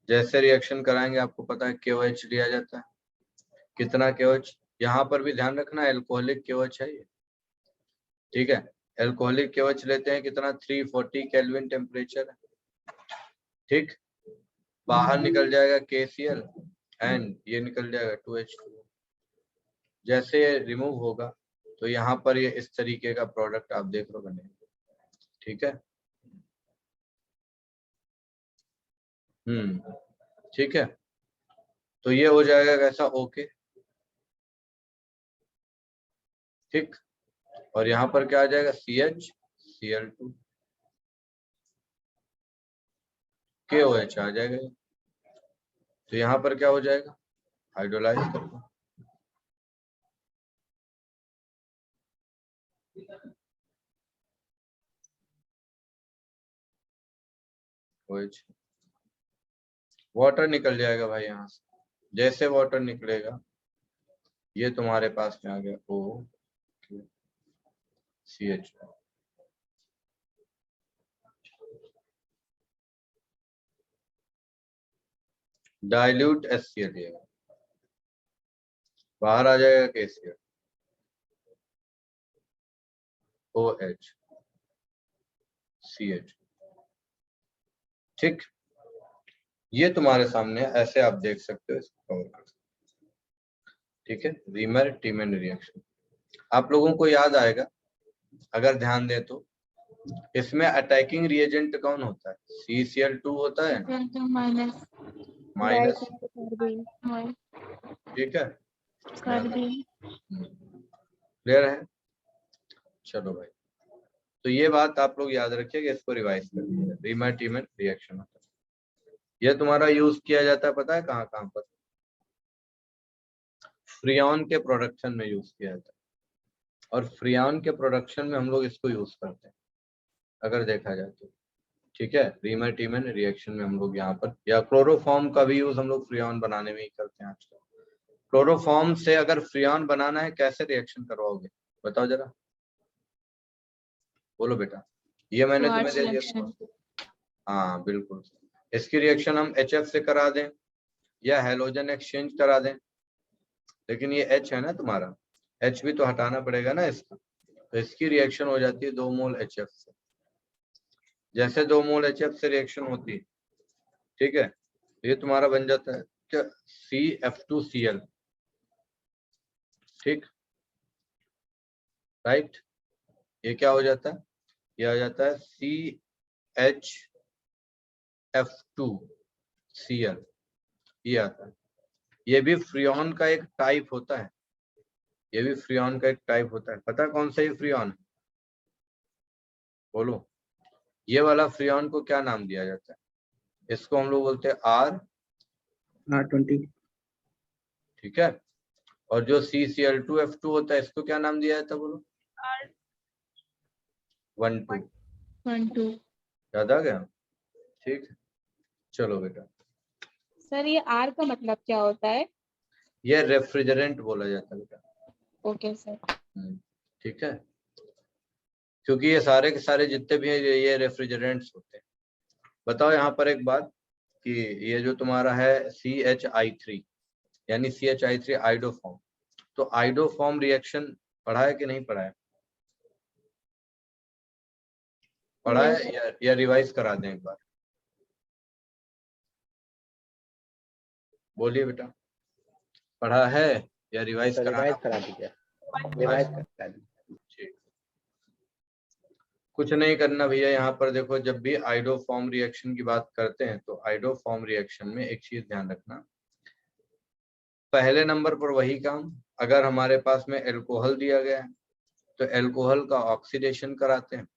जैसे रिएक्शन कराएंगे आपको पता है KOH लिया जाता है, कितना KOH, यहाँ पर भी ध्यान रखना एल्कोहलिक KOH है ये, ठीक है। एल्कोहलिक KOH लेते हैं कितना, 340 केल्विन टेम्परेचर है, ठीक। बाहर निकल जाएगा KCl एंड ये निकल जाएगा 2H2। जैसे रिमूव होगा तो यहाँ पर ये इस तरीके का प्रोडक्ट आप देख लो बनेगा, ठीक है। ठीक है, तो ये हो जाएगा कैसा, ओके, ठीक। और यहाँ पर क्या आ जाएगा, CHCl2 KOH आ जाएगा। तो यहाँ पर क्या हो जाएगा, हाइड्रोलाइज कर दो, OH, वाटर निकल जाएगा भाई यहाँ से। जैसे वाटर निकलेगा ये तुम्हारे पास में आ गया OCH, डाइल्यूट HCl, बाहर आ जाएगा KCl, OH, CH, ठीक। ये तुम्हारे सामने ऐसे आप देख सकते हो, इसको कवर कर सकते हो, ठीक है। रीमर टीमन रिएक्शन आप लोगों को याद आएगा अगर ध्यान दे तो, इसमें अटैकिंग रिएजेंट कौन होता है, CCl2 होता है माइनस, ठीक है, क्लियर है। चलो भाई, तो ये बात आप लोग याद रखिएगा, इसको रिवाइज करिए। रीमर टीमन रिएक्शन होता है, ये तुम्हारा यूज किया जाता है पता है कहाँ कहाँ पर, फ्रियॉन के प्रोडक्शन में यूज किया जाता है, और फ्रियॉन के प्रोडक्शन में हम लोग इसको यूज करते हैं अगर देखा जाए तो, ठीक है। रीमर टीमन रिएक्शन में हम लोग यहाँ पर, या क्लोरोफॉर्म का भी यूज हम लोग फ्रियॉन बनाने में ही करते हैं आजकल। क्लोरोफॉर्म से अगर फ्रियॉन बनाना है कैसे रिएक्शन करवाओगे बताओ जरा, बोलो बेटा, ये मैंने तुम्हें Schwarz दे दिया reaction. हाँ बिल्कुल। इसकी रिएक्शन हम HF से करा दें या हेलोजन एक्सचेंज करा दें, लेकिन ये H है ना तुम्हारा, H भी तो हटाना पड़ेगा ना इसका, तो इसकी रिएक्शन हो जाती है 2 मोल HF से। जैसे 2 मोल HF से रिएक्शन होती है, ठीक है, ये तुम्हारा बन जाता है क्या, CF2Cl, ठीक, राइट। ये क्या हो जाता है, ये आ जाता है CHF2Cl, ये आता है। ये भी फ्रियॉन का एक टाइप होता है, ये भी फ्रियॉन का एक टाइप होता है। पता है कौन सा ये फ्रियॉन है, बोलो। ये वाला फ्रियॉन को क्या नाम दिया जाता है, इसको हम लोग बोलते हैं R20, ठीक है। और जो CCl2F2 होता है, इसको क्या नाम दिया जाता है, बोलो। R12, 1 2 याद आ गया, ठीक है। चलो बेटा, सर ये R का मतलब क्या होता है? ये रेफ्रिजरेंट बोला जाता है बेटा। Okay sir. ठीक है, क्योंकि ये सारे के सारे जितने भी हैं ये रेफ्रिजरेंट्स होते हैं। बताओ यहाँ पर एक बात कि ये जो तुम्हारा है CHI3 यानी CHI3 आइडोफॉर्म, तो आइडोफॉर्म रिएक्शन पढ़ा है कि नहीं पढ़ा है, पढ़ा है या रिवाइज करा दें एक बार, बोलिए बेटा, पढ़ा है या रिवाइज करा दीजिए। ठीक, कुछ नहीं करना भैया। यहाँ पर देखो, जब भी आइडोफॉर्म रिएक्शन की बात करते हैं तो आइडोफॉर्म रिएक्शन में एक चीज ध्यान रखना, पहले नंबर पर वही काम, अगर हमारे पास में एल्कोहल दिया गया है तो एल्कोहल का ऑक्सीडेशन कराते हैं,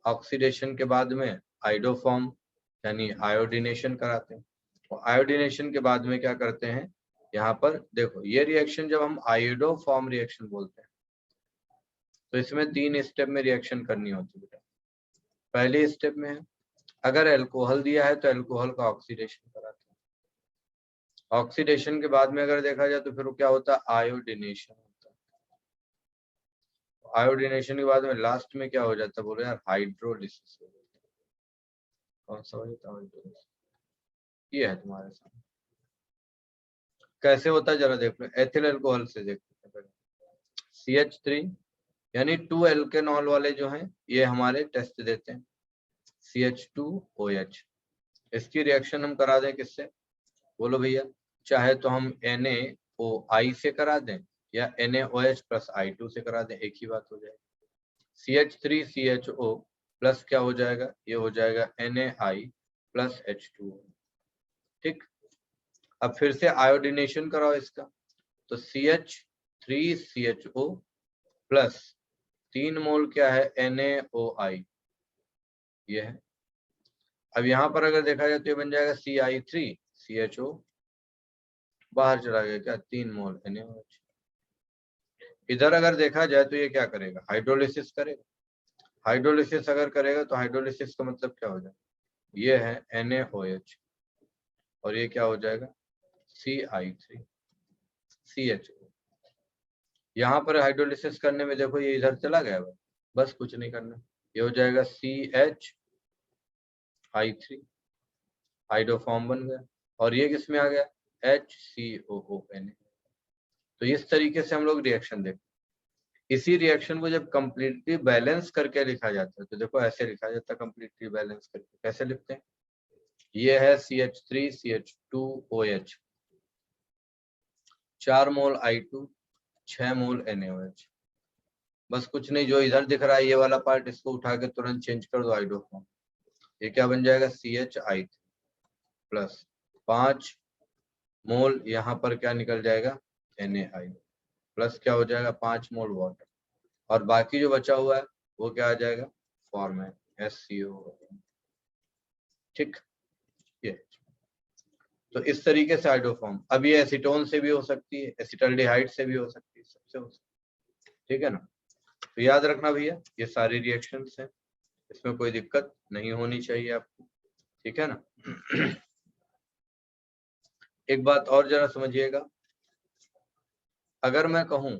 ऑक्सीडेशन के बाद में आइडोफॉर्म यानी आयोडीनेशन कराते हैं, और आयोडीनेशन के बाद में क्या करते हैं, यहाँ पर देखो ये रिएक्शन जब हम आयोडोफॉर्म रिएक्शन बोलते हैं तो इसमें 3 स्टेप में रिएक्शन करनी होती है। पहले स्टेप में है, अगर एल्कोहल दिया है तो एल्कोहल का ऑक्सीडेशन कराते हैं, ऑक्सीडेशन के बाद में अगर देखा जाए तो फिर क्या होता है, आयोडीनेशन होता है, आयोडीनेशन के बाद में लास्ट में क्या हो जाता है, बोलो यार, हाइड्रोलिसिस हो जाता है। कौन सा हो जाता है, हाइड्रोलिसिस, ये है तुम्हारे सामने। कैसे होता है जरा देख लो, एथिल अल्कोहल से देखते हैं। CH3 यानी 2 एल्केनॉल वाले जो हैं ये हमारे टेस्ट देते हैं, CH2OH। इसकी रिएक्शन हम करा दें किससे, बोलो भैया, चाहे तो हम NaOI से करा दें या NaOH प्लस I2 से करा दें, एक ही बात हो जाएगी। CH3CHO प्लस क्या हो जाएगा, ये हो जाएगा NaI प्लस H2O, ठीक। अब फिर से आयोडीनेशन कराओ इसका, तो CH3CHO प्लस 3 मोल क्या है, NaOI, ये है। अब यहाँ पर अगर देखा जाए तो ये बन जाएगा CI3CHO, बाहर चला गया क्या, 3 मोल NaOH। इधर अगर देखा जाए तो ये क्या करेगा, हाइड्रोलिसिस करेगा। हाइड्रोलिसिस अगर करेगा तो हाइड्रोलिसिस का मतलब क्या हो जाएगा, ये है NaOH और ये क्या हो जाएगा, CI3CHO। यहाँ पर हाइड्रोलिसिस करने में देखो ये इधर चला गया, बस कुछ नहीं करना, ये हो जाएगा CHI3, हाइड्रोफॉर्म बन गया, और ये किस में आ गया, HCOONA। तो इस तरीके से हम लोग रिएक्शन देखते हैं। इसी रिएक्शन को जब कंप्लीटली बैलेंस करके लिखा जाता है तो देखो ऐसे लिखा जाता है, कंप्लीटली बैलेंस करके कैसे लिखते हैं, ये है CH3CH2OH, 4 मोल I2, 6 मोल NaOH, बस कुछ नहीं, जो इधर दिख रहा है ये वाला पार्ट इसको उठा के तुरंत चेंज कर दो आइडोफॉर्म, ये क्या बन जाएगा, CHI3 प्लस 5 मोल, यहाँ पर क्या निकल जाएगा, NaI प्लस क्या हो जाएगा, 5 मोल वाटर, और बाकी जो बचा हुआ है वो क्या आ जाएगा, फॉर्म है SCO, ठीक। ये तो इस तरीके से आइडोफॉर्म, अब ये एसीटोन से भी हो सकती है, एसिटल्डिहाइड से भी हो सकती है, सबसे हो सकती है, ठीक है ना। तो याद रखना भैया, ये सारी रिएक्शंस हैं, इसमें कोई दिक्कत नहीं होनी चाहिए आपको, ठीक है ना। एक बात और जरा समझिएगा, अगर मैं कहूं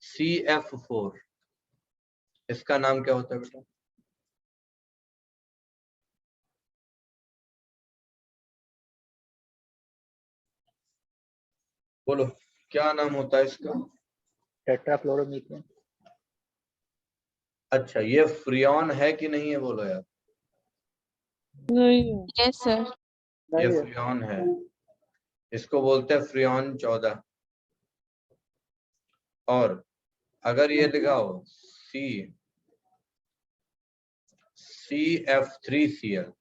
CF4 इसका नाम क्या होता है बेटा? बोलो क्या नाम होता है इसका? टेट्राफ्लोरोमीथेन। अच्छा, ये फ्रियॉन है कि नहीं है, बोलो यार। नहीं यस सर। ये नहीं है। फ्रियॉन है, इसको बोलते हैं फ्रियॉन 14। और अगर ये लिखा हो CF3Cl,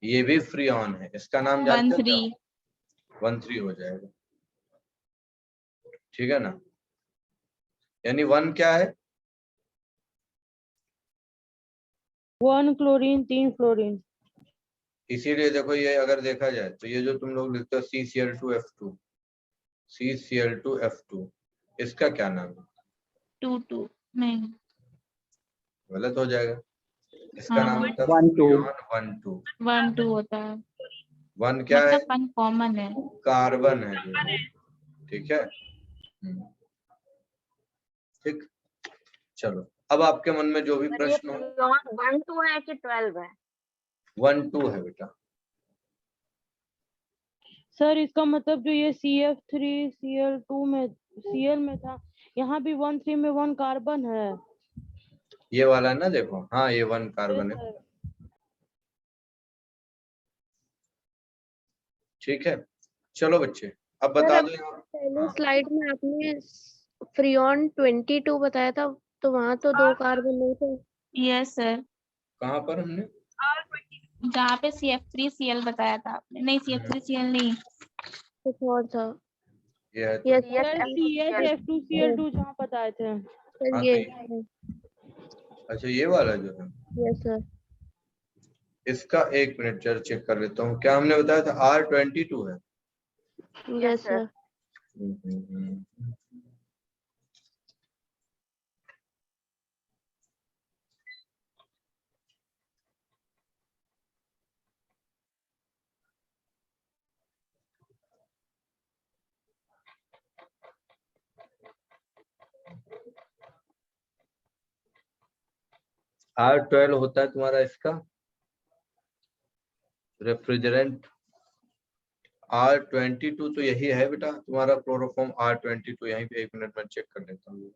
ये भी फ्रियॉन है, इसका नाम जानते हो क्या? 13 हो जाएगा, ठीक है ना। यानी 1 क्या है? 1 क्लोरीन 3 फ्लोरीन। इसीलिए देखो, ये अगर देखा जाए तो ये जो तुम लोग लिखते हो CCl2F2, CCl2F2, इसका क्या नाम है? 2 नहीं। गलत हो जाएगा, इसका नाम हाँ होता है 1,2 1,2। 1 2 होता है, 1 क्या है? मतलब 1 कॉमन है। कार्बन है जो, ठीक है। ठीक, चलो अब आपके मन में जो भी प्रश्न हो। 1 2 है कि 12 है? 1 2 है बेटा। सर इसका मतलब जो ये CF3 Cl2 में Cl में था, यहाँ भी 1 3 में 1 कार्बन है। ये वाला है ना, देखो, हाँ ये 1 कार्बन है, सर ठीक है। चलो बच्चे, अब बता दो यहाँ। पहले हाँ, स्लाइड में आपने फ्रियॉन 22 बताया था, तो वहां तो 2 कार्बन नहीं थे। यस सर, कहाँ पर हमने? जहाँ पे CF3Cl बताया था आपने, नहीं CF3Cl नहीं। कुछ और था। ये है तो, यस सर CH F2Cl2 जहाँ बताए थे। सर, हाँ ये तो अच्छा ये वाला जो है, यस सर। इसका 1 मिनट जरा चेक कर लेता हूँ, क्या हमने बताया था R22 है? Yes sir. हम्म। R12 होता है तुम्हारा इसका रेफ्रिजरेंट। R22 तो यही है बेटा तुम्हारा क्लोरोफॉर्म R22, यहीं पे 1 मिनट में चेक कर लेता हूँ।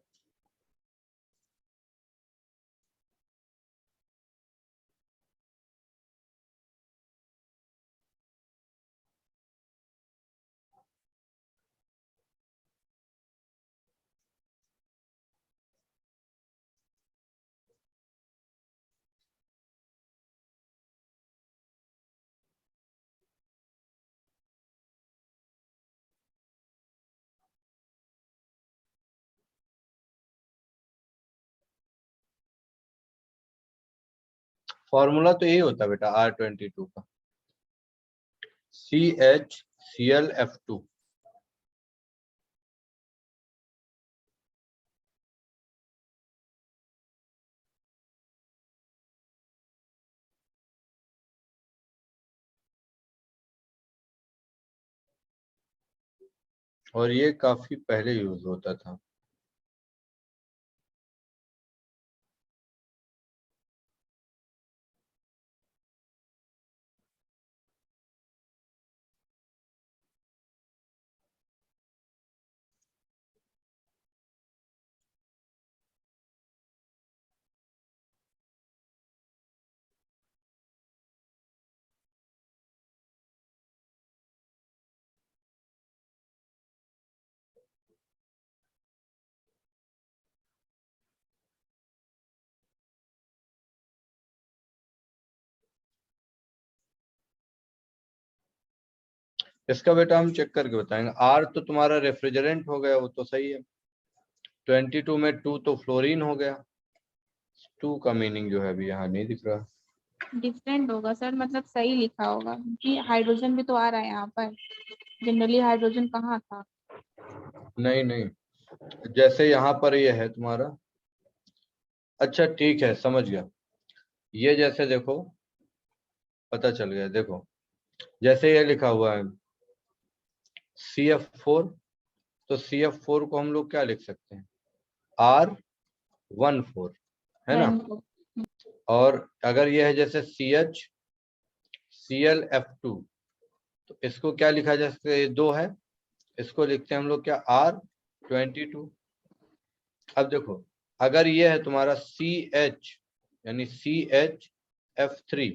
फॉर्मूला तो यही होता है बेटा R22 का, CHClF2। और ये काफी पहले यूज होता था। इसका बेटा हम चेक करके बताएंगे। R तो तुम्हारा रेफ्रिजरेंट हो गया, वो तो सही है। 22 में 2 तो फ्लोरीन हो गया। 2 का मीनिंग जो है अभी यहाँ नहीं दिख रहा। डिफरेंट होगा सर, मतलब सही लिखा होगा क्योंकि हाइड्रोजन भी तो आ रहा है यहाँ पर, जनरली हाइड्रोजन कहाँ था। नहीं नहीं, जैसे यहाँ पर ये है तुम्हारा, अच्छा ठीक है समझ गया। ये जैसे देखो, पता चल गया, देखो जैसे ये लिखा हुआ है CF4, तो CF4 को हम लोग क्या लिख सकते हैं? R14, है ना। Rainbow. और अगर ये है जैसे ClF2, तो इसको क्या लिखा जा सकता है, ये 2 है, इसको लिखते हैं हम लोग क्या, R22। अब देखो अगर ये है तुम्हारा CH यानी CHF3,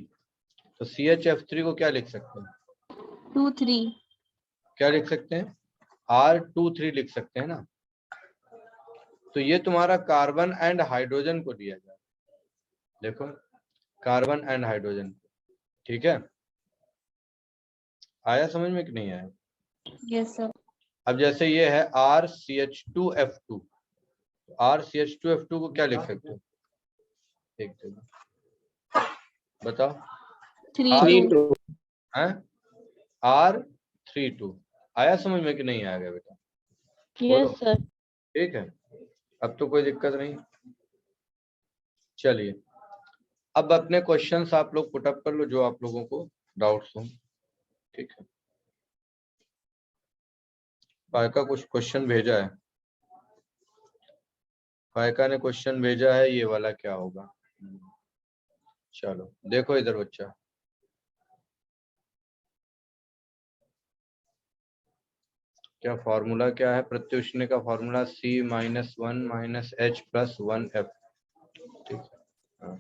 तो CHF3 को क्या लिख सकते हैं, 2 3. क्या लिख सकते हैं, R23 लिख सकते हैं ना। तो ये तुम्हारा कार्बन एंड हाइड्रोजन को दिया जाए, देखो कार्बन एंड हाइड्रोजन, ठीक है, आया समझ में कि नहीं आया। Yes sir. अब जैसे ये है RCH2F2, RCH2F2 को क्या लिख सकते हो, एक बताओ, 3 2. हैं, R32, आया समझ में कि नहीं आएगा बेटा, यस सर। ठीक है, अब तो कोई दिक्कत नहीं। चलिए अब अपने क्वेश्चंस आप लोग पुटअप कर लो जो आप लोगों को डाउट्स हो, ठीक है। फायका कुछ क्वेश्चन भेजा है, फायका ने क्वेश्चन भेजा है, ये वाला क्या होगा, चलो देखो इधर बच्चा, क्या फॉर्मूला क्या है, प्रत्युष्ण का फॉर्मूला C-1 - H + 1F, ठीक है। हाँ।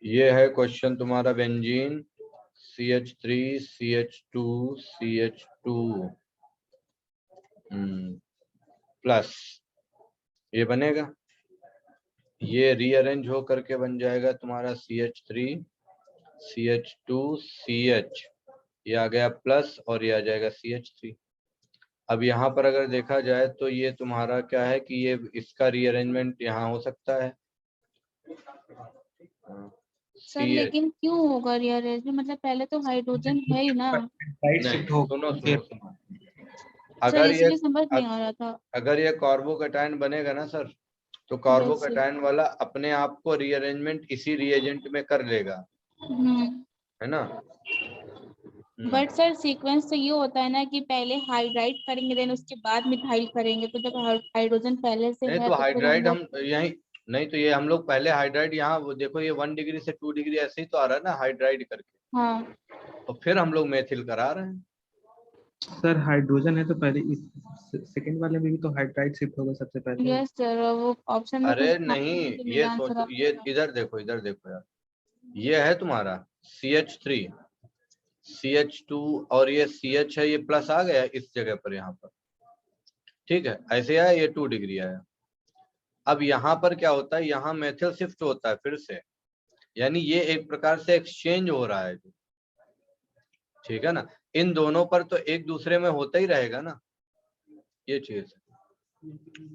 ये है क्वेश्चन तुम्हारा, benzene CH3 CH2 CH2 plus, ये बनेगा, ये रीअरेंज हो करके बन जाएगा तुम्हारा CH3 CH2 CH, ये आ गया प्लस और ये आ जाएगा CH3। अब यहाँ पर अगर देखा जाए तो ये तुम्हारा क्या है कि ये इसका रीअरेंजमेंट यहाँ हो सकता है, सर लेकिन क्यों होगा रीअरेंजमेंट, मतलब पहले तो हाइड्रोजन है ही ना। राइट नहीं, शिफ्ट हो सुनो फिर सुनो, सर अगर ये इसलिए समझ नहीं आ रहा था। अगर ये कार्बोकैटायन बनेगा ना सर, तो Yes, कार्बोकैटायन वाला अपने आप को रीअरेंजमेंट इसी रिएजेंट में कर लेगा, है ना। बट सर सीक्वेंस तो ये होता है ना कि पहले हाइड्राइड करेंगे देन उसके बाद मिथाइल करेंगे, तो जब हाइड्रोजन पहले से नहीं है तो तो फिर हम हाइड्राइड लोग। हम यही, नहीं तो ये हम लोग पहले हाइड्राइड यहाँ वो देखो, ये 1 डिग्री से 2 डिग्री ऐसे ही तो आ रहा है ना हाइड्राइड करके, हाँ और फिर हम लोग मेथिल करा रहे हैं। सर हाइड्रोजन है तो पहले इस सेकंड वाले में भी तो हाइड्राइड शिफ्ट होगा सबसे पहले। यस सर, वो ऑप्शन में कुछ अरे था नहीं, तो ये मेरा आंसर सोचो, आप ये इधर देखो यार, ये है तुम्हारा CH3 CH2 और ये CH है, ये प्लस आ गया इस जगह पर यहाँ पर, ठीक है, ऐसे आया, ये 2 डिग्री आया। अब यहाँ पर क्या होता है, यहाँ मेथिल शिफ्ट होता है फिर से, यानी ये एक प्रकार से एक्सचेंज हो रहा है, ठीक है ना। इन दोनों पर तो एक दूसरे में होता ही रहेगा ना ये चीज,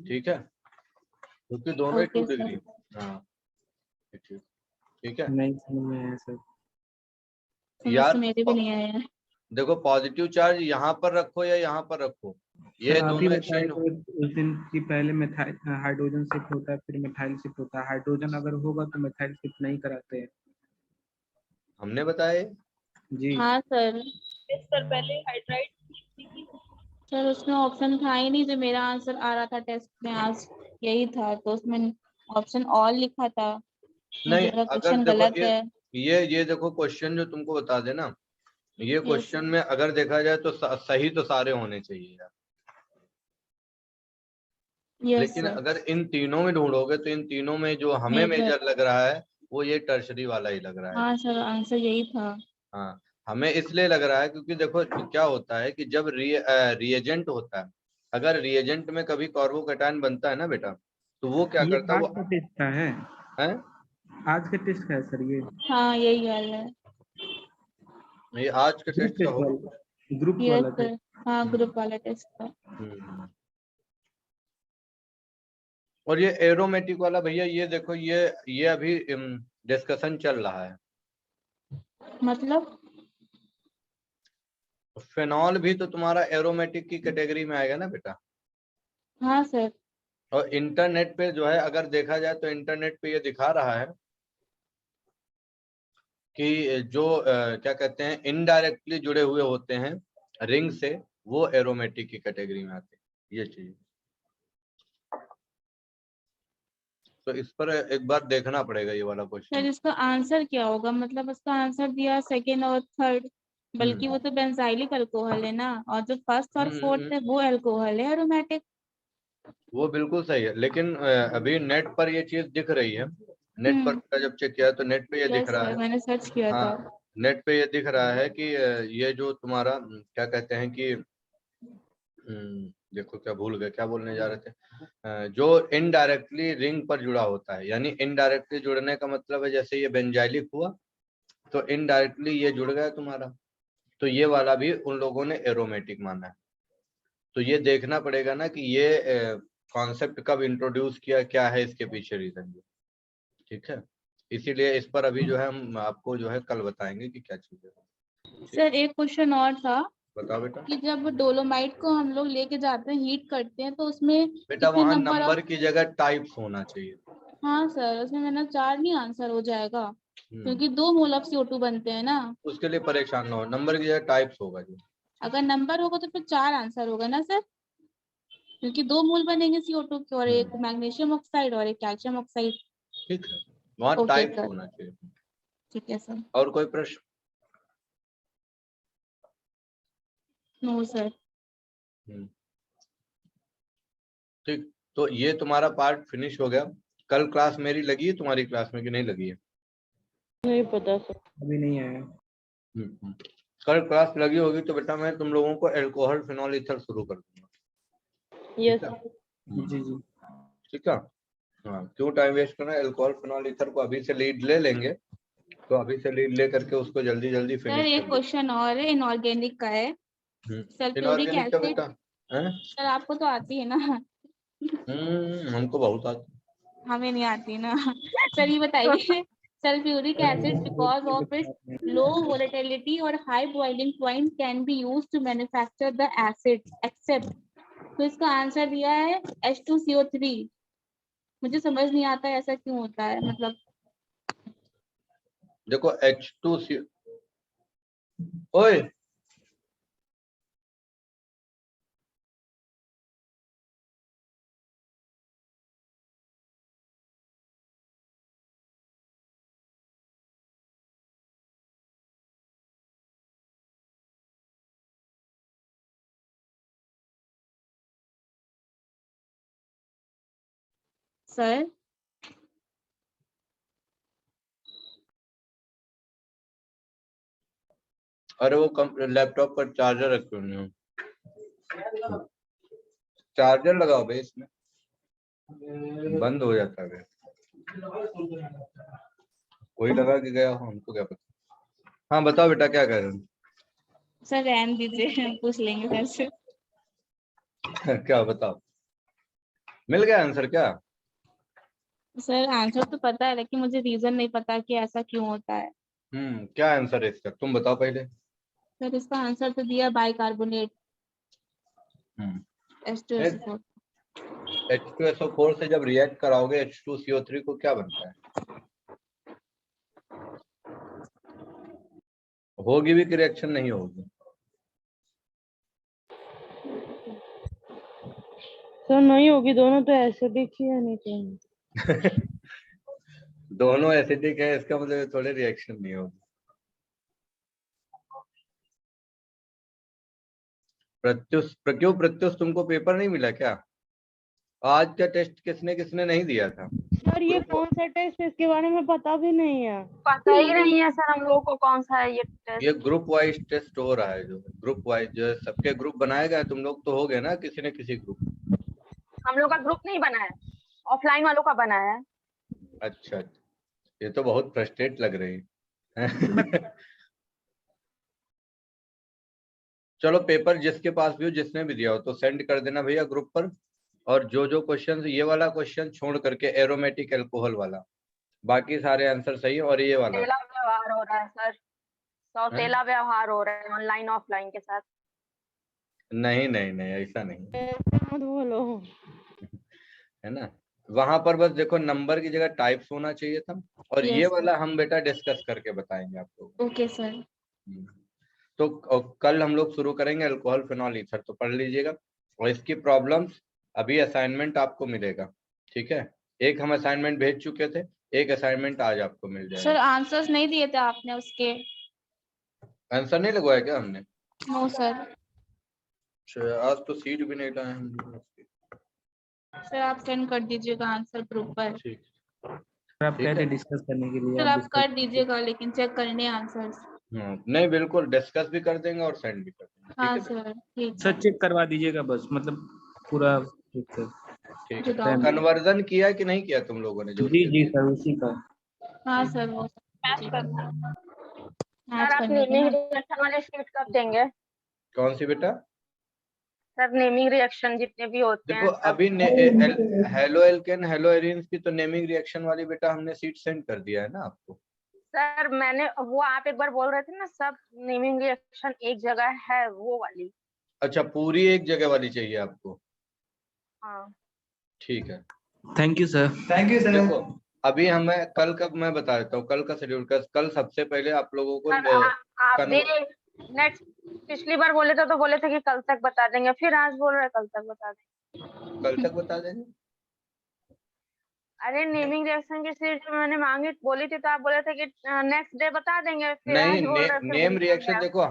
ठीक है, क्योंकि दोनों ही 2 ओके सर। डिग्री। हाँ ठीक है नहीं समझ में आया सर। समझ यार, तो मेरे भी नहीं आया है। देखो पॉजिटिव चार्ज यहाँ पर रखो या यहाँ पर रखो, ये सर आप ही दोनों बताए एक्सचेंज। थे उस दिन कि पहले मिथाइल हाइड्रोजन शिफ्ट होता है फिर मिथाइल शिफ्ट होता है, हाइड्रोजन अगर होगा तो मिथाइल शिफ्ट नहीं कराते हैं। हमने बताया जी हाँ सर। यस सर, पहले हाइड्राइड। सर उसमें ऑप्शन था ही नहीं, जो मेरा आंसर आ रहा था टेस्ट में आज यही था, तो उसमें ऑप्शन ऑल लिखा था, मुझे नहीं, लगा अगर क्वेश्चन देखो गलत है। ये देखो क्वेश्चन जो तुमको बता देना, ये यस क्वेश्चन में अगर देखा जाए तो सही तो सारे होने चाहिए यार, यस लेकिन सर। अगर इन तीनों में ढूंढोगे तो इन तीनों में जो हमें मेजर लग रहा है वो ये टर्शरी वाला ही लग रहा है। हाँ सर आंसर यही था। हाँ, हमें इसलिए लग रहा है क्योंकि देखो क्या होता है कि जब रिएजेंट होता है, अगर रिएजेंट में कभी कार्बोकैटायन बनता है ना बेटा, तो वो क्या ये करता है, आज वो का टेस्ट का है, है, आज का टेस्ट का है सर ये। हाँ यही वाला है। ये आज के ग्रुप टेस्ट का टेस्ट होगा। वाला, ग्रुप यस वाला सर, हाँ ग्रुप वाला टेस्ट था। और ये एरोमेटिक वाला भैया, ये देखो ये अभी डिस्कशन चल रहा है। मतलब फेनॉल भी तो तुम्हारा एरोमेटिक की कैटेगरी में आएगा ना बेटा। हाँ सर। और इंटरनेट पे जो है अगर देखा जाए तो इंटरनेट पे ये दिखा रहा है कि जो क्या कहते हैं इनडायरेक्टली जुड़े हुए होते हैं रिंग से, वो एरोमेटिक की कैटेगरी में आते हैं, ये चीज। तो इस पर एक बार देखना पड़ेगा ये वाला सर क्वेश्चन। इसका आंसर क्या होगा? मतलब उसका आंसर दिया सेकेंड और थर्ड, बल्कि वो तो बेंजाइलिक अल्कोहल है ना, और जो फर्स्ट और फोर्थ है वो अल्कोहल है एरोमेटिक। वो बिल्कुल सही है, लेकिन अभी नेट पर ये चीज दिख रही है। नेट पर मैंने जब चेक किया तो नेट पे ये दिख यस रहा सर, है। मैंने सर्च किया था। हाँ, नेट पे ये दिख रहा है कि ये जो तुम्हारा क्या कहते हैं कि देखो क्या भूल गए, क्या बोलने जा रहे थे। जो इनडायरेक्टली रिंग पर जुड़ा होता है, यानी इनडायरेक्टली जुड़ने का मतलब है जैसे ये बेंजाइलिक हुआ तो इनडायरेक्टली ये जुड़ गया तुम्हारा, तो ये वाला भी उन लोगों ने एरोमेटिक माना है। तो ये देखना पड़ेगा ना कि ये कॉन्सेप्ट कब इंट्रोड्यूस किया, क्या है इसके पीछे रीजन। ठीक है, इसीलिए इस पर अभी जो है हम आपको जो है कल बताएंगे कि क्या चीज है। सर एक क्वेश्चन और था बताओ बेटा। कि जब डोलोमाइट को हम लोग लेके जाते हैं, हीट करते हैं, तो उसमें बेटा कितने वहां नंबर नंबर ऑफ। की जगह टाइप्स होना चाहिए। हाँ सर, उसमें मेरा 4 नहीं आंसर हो जाएगा, क्योंकि 2 मोल ऑफ CO2 बनते हैं ना। उसके लिए परेशान ना हो, नंबर की जगह टाइप्स होगा जो। अगर नंबर होगा तो फिर 4 आंसर होगा ना सर, क्योंकि 2 मोल बनेंगे CO2 के, और एक मैग्नीशियम ऑक्साइड और एक कैल्शियम ऑक्साइड। ठीक है, वहाँ ओके टाइप्स सर, होना चाहिए। ठीक है सर। और कोई प्रश्न? No sir. ठीक, तो ये तुम्हारा पार्ट फिनिश हो गया। कल क्लास मेरी लगी है तुम्हारी क्लास में कि नहीं लगी है? नहीं पता सर। अभी नहीं आया। कल क्लास लगी होगी तो बेटा मैं तुम लोगों को अल्कोहल फिनॉल ईथर शुरू कर दूंगा। यस ठीक है? जी जी। ठीक है, हाँ, क्यों टाइम वेस्ट करना है। अल्कोहल फिनॉल ईथर को अभी से लीड ले लेंगे, तो अभी से लीड ले करके उसको जल्दी जल्दी सर फिनिश एक कर क्वेश्चन और है, इनऑर्गेनिक का है। देंगे। सल्फ्यूरिक इनऑर्गेनिक का एसिड। बेटा है? सर आपको तो आती है ना? हमको बहुत आता। हमें नहीं आती ना। सर ये बताइए, sulphuric acid because of its low volatility और high boiling point can be used to manufacture the acid except. तो इसका आंसर दिया है H2CO3। मुझे समझ नहीं आता है ऐसा क्यों होता है, मतलब। देखो H2CO, ओए सर अरे वो लैपटॉप पर चार्जर रखे हुए हो, चार्जर लगाओ भाई इसमें, बंद हो जाता है। कोई लगा के गया हो, हमको क्या पता। हाँ बताओ बेटा क्या कह रहे हो? सर रहने दीजिए, पूछ लेंगे सर से। क्या बताओ, मिल गया आंसर क्या? सर आंसर तो पता है, लेकिन मुझे रीजन नहीं पता कि ऐसा क्यों होता है। क्या आंसर है इसका, तुम बताओ पहले। सर इसका आंसर तो दिया बाइकार्बोनेट H2SO4। H2SO4 से जब रिएक्ट कराओगे H2CO3 को क्या बनता है? होगी भी कि रिएक्शन नहीं होगी? सर नहीं होगी, दोनों तो एसिडिक ही होनी चाहिए। दोनों एसिडिक है इसका मतलब थोड़े रिएक्शन नहीं होगी। प्रत्युष तुमको पेपर नहीं मिला क्या? आज का टेस्ट किसने किसने नहीं दिया था? सर ये कौन सा टेस्ट है, इसके बारे में पता भी नहीं है। पता ही नहीं है सर हम लोगों को कौन सा है ये टेस्ट। ये ग्रुप वाइज टेस्ट हो रहा है, जो ग्रुप वाइज जो सबके ग्रुप बनाए गए, तुम लोग तो हो गए ना किसी न किसी ग्रुप। हम लोग का ग्रुप नहीं बना है, ऑफलाइन वालों का बना है। अच्छा, ये तो बहुत फ्रस्ट्रेट लग रही है। चलो पेपर जिसके पास भी हो, जिसने भी दिया हो तो सेंड कर देना भैया ग्रुप पर। और जो जो क्वेश्चन, ये वाला क्वेश्चन छोड़ करके एरोमेटिक अल्कोहल वाला, बाकी सारे आंसर सही है। और ये वाला सौतेला व्यवहार हो रहा है सर, सौतेला व्यवहार हो रहा है ऑनलाइन ऑफलाइन के साथ। नहीं नहीं नहीं, ऐसा नहीं ऐसे मत बोलो। है ना। वहां पर बस देखो नंबर की जगह टाइप्स होना चाहिए था। और Yes, ये sir. वाला हम बेटा डिस्कस करके बताएंगे आप लोग। Okay sir. तो कल हम लोग शुरू करेंगे अल्कोहल फिनॉल ईथर, तो पढ़ लीजिएगा। और इसकी प्रॉब्लम्स अभी असाइनमेंट आपको मिलेगा, ठीक है। एक हम असाइनमेंट भेज चुके थे, एक असाइनमेंट आज आपको मिल सर जाएगा। आंसर्स नहीं दिए थे आपने उसके? आंसर नहीं लगवाया क्या हमने? No sir. अच्छा, आज तो सीट भी नहीं लाए हम लोग। सर आप सेंड कर दीजिएगा आंसर ग्रुप पर। ठीक, सर आप ठीक कह है। रहे डिस्कस करने के लिए, सर आप आप कर दीजिएगा, लेकिन चेक करने आंसर्स। नहीं बिल्कुल डिस्कस भी कर देंगे और सेंड भी कर देंगे। ठीक हाँ है सर ठीक है। सर चेक करवा दीजिएगा बस, मतलब पूरा ठीक है। ठीक है। बताओ। कन्वर्जन किया कि नहीं किया तुम लोगों ने जो जी उसके जी दिए? सर उसी का। हाँ सर वो मैच करना। मैच सर आप करने थे नेमिंग ना। रिएक्शन वाले शीट कब देंगे? कौन सी बेटा? सर नेमिंग रिएक्शन जितने भी होते देखो हैं सब। अभी हेलो एल्केन हेलो एरिन्स की तो नेमिंग रिएक्शन वाली बेटा हमने सीट सेंड कर दिया है ना आपको। सर मैंने वो आप एक बार बोल रहे थे ना सब नेमिंग रिएक्शन एक जगह है वो वाली। अच्छा, पूरी एक जगह वाली चाहिए आपको? हाँ ठीक है, थैंक यू सर। देखो अभी हमें कल का मैं बता देता हूँ, कल का शेड्यूल कल सबसे पहले आप लोगों को सर आप भी नेक्स्ट पिछली बार बोले थे तो बोले थे कि कल तक बता देंगे, फिर आज बोल रहे कल तक बता देंगे। कल तक बता देंगे। अरे नेमिंग रिएक्शन की शीट जो मैंने मांगी बोली थी तो आप बोले थे कि नेक्स्ट डे बता देंगे, फिर आज नहीं, बोल रहे फिर नेम भूल रिएक्शन गए। देखो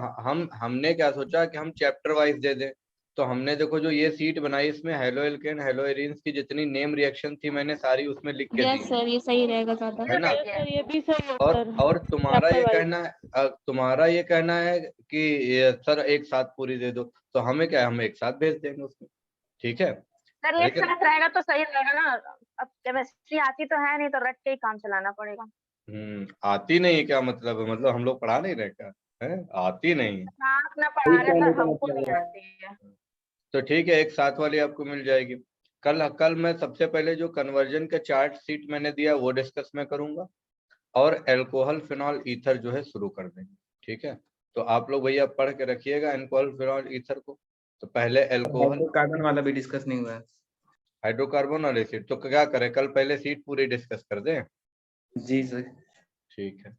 हमने क्या सोचा कि हम चैप्टर वाइज दे दें, तो हमने देखो जो ये सीट बनाई इसमें हेलो एल्केन हेलो एरिन्स की जितनी नेम रिएक्शन थी मैंने सारी उसमें लिख के दी यस सर ये सही रहेगा ज्यादा। है ना। सर ये भी सही है और सर। और तुम्हारा Chapter ये wise। कहना है तुम्हारा ये कहना है कि सर एक साथ पूरी दे दो, तो हमें क्या है, हम एक साथ भेज देंगे उसमें। ठीक है, सर एक लेकिन साथ रहेगा तो सही रहेगा ना। अब केमिस्ट्री आती तो है नहीं तो रट के ही काम चलाना पड़ेगा। आती नहीं है क्या मतलब है? मतलब हम लोग पढ़ा नहीं रहे क्या है? आती नहीं है। आप ना पढ़ा रहे सर, हमको नहीं आती है। तो ठीक है, एक साथ वाली आपको मिल जाएगी। कल मैं सबसे पहले जो कन्वर्जन का चार्ट शीट मैंने दिया वो डिस्कस मैं करूंगा, और अल्कोहल फिनॉल ईथर जो है शुरू कर देंगे। ठीक है, तो आप लोग भैया पढ़ के रखिएगा अल्कोहल फिनॉल ईथर को। तो पहले अल्कोहल कार्बन वाला भी डिस्कस नहीं हुआ है। हाइड्रोकार्बन और एसिड, तो क्या करें कल पहले सीट पूरी डिस्कस कर दें? जी सर। ठीक है,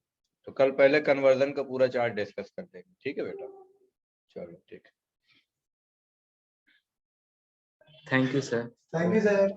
तो कल पहले कन्वर्जन का पूरा चार्ट डिस्कस कर देंगे। ठीक है बेटा, चलो ठीक है। Thank you sir. Thank you sir.